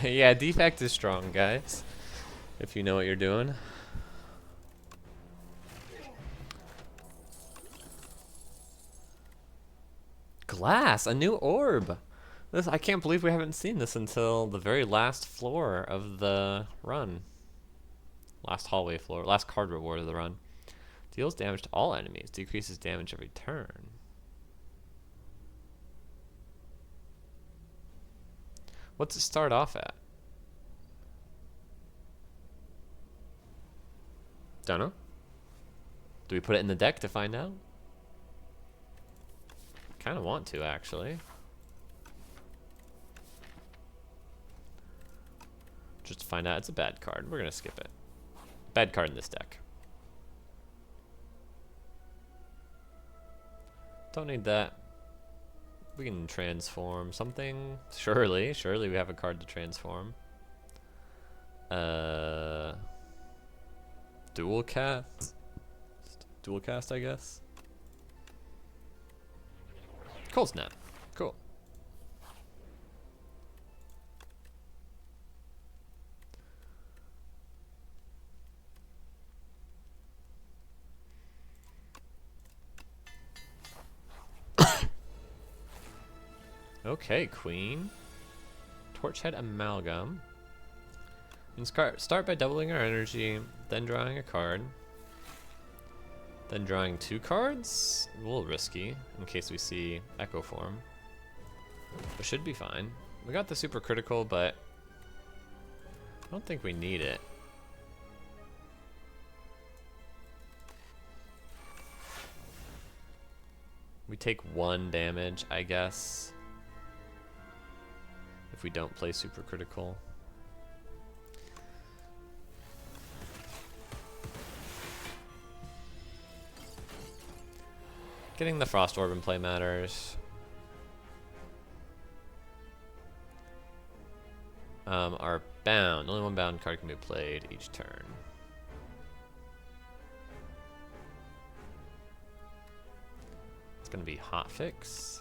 Yeah, defect is strong, guys. If you know what you're doing. Glass, a new orb. I can't believe we haven't seen this until the very last floor of the run. Last hallway floor, last card reward of the run. Deals damage to all enemies, decreases damage every turn. What's it start off at? Don't know. Do we put it in the deck to find out? Kind of want to, actually. Just to find out it's a bad card. We're going to skip it. Bad card in this deck. Don't need that. We can transform something. Surely we have a card to transform. Dual cast? Dual cast, I guess. Cold snap. Cool. Okay, Queen. Torchhead Amalgam. And start by doubling our energy, then drawing a card. Then drawing 2 cards? A little risky, in case we see Echo Form. But should be fine. We got the super critical, but I don't think we need it. We take 1 damage, I guess, if we don't play super critical. Getting the Frost Orb in play matters. Our bound. Only 1 bound card can be played each turn. It's going to be Hotfix.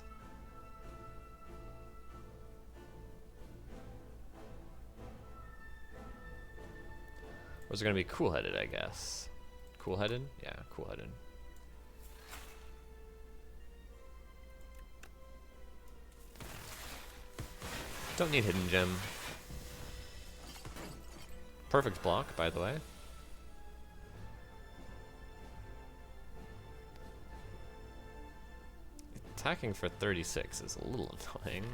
Or is it going to be Cool-Headed, I guess? Cool-Headed? Yeah, Cool-Headed. Don't need Hidden Gem. Perfect block, by the way. Attacking for 36 is a little annoying.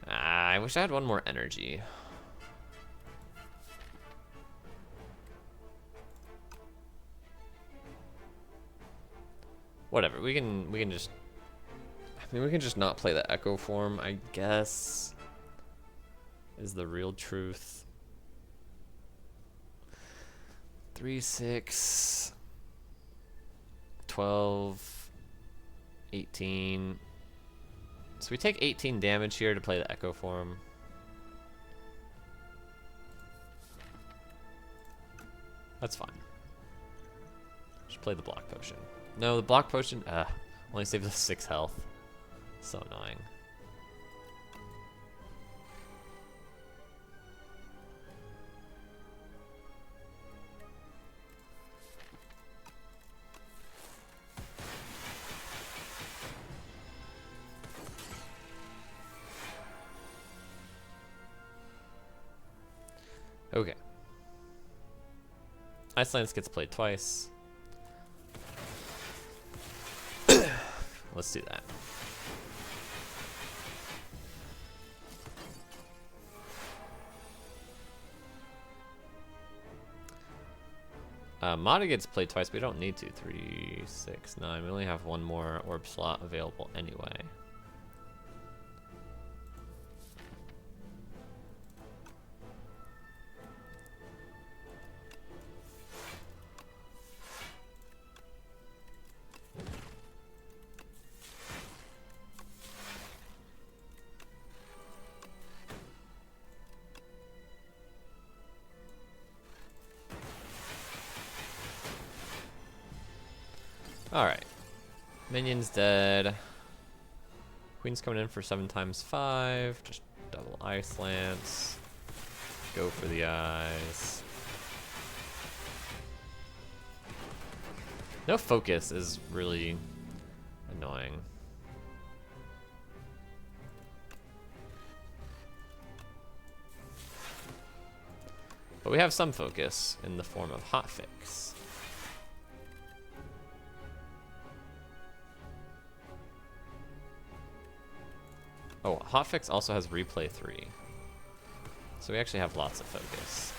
I wish I had 1 more energy. Whatever, we can just, I mean, we can just not play the Echo Form, I guess, is the real truth. 3, 6, 12, 18. So we take 18 damage here to play the Echo Form. That's fine. Just play the Block Potion. No, the Block Potion only saves us 6 health. So annoying. Okay. Ice Lance gets played twice. Let's do that. Mata gets played twice, but we don't need to. 3, 6, 9. We only have 1 more orb slot available anyway. Alright. Minion's dead. Queen's coming in for 7 times 5. Just double Ice Lance. Go for the eyes. No focus is really annoying. But we have some focus in the form of hotfix. Oh, hotfix also has replay 3. So we actually have lots of focus.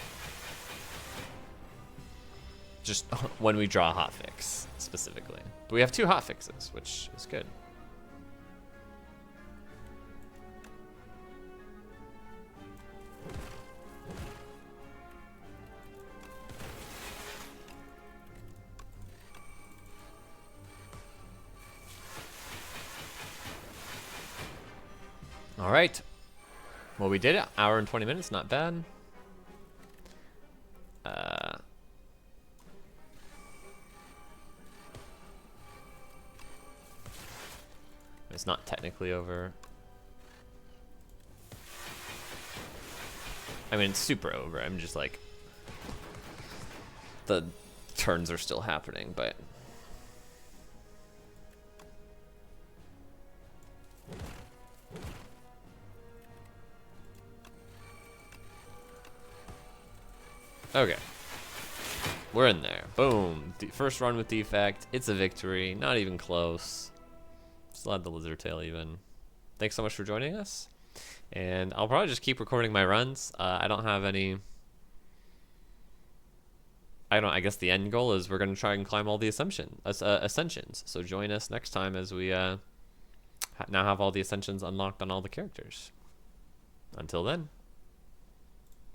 Just when we draw a hotfix, specifically. But we have 2 hotfixes, which is good. All right. Well, we did it. Hour and 20 minutes, not bad. It's not technically over. I mean, it's super over. I'm just like, the turns are still happening, but. Okay. We're in there. Boom. First run with defect. It's a victory. Not even close. Still had the lizard tail even. Thanks so much for joining us. And I'll probably just keep recording my runs. I don't have any... I guess the end goal is we're going to try and climb all the ascensions. So join us next time as we now have all the ascensions unlocked on all the characters. Until then.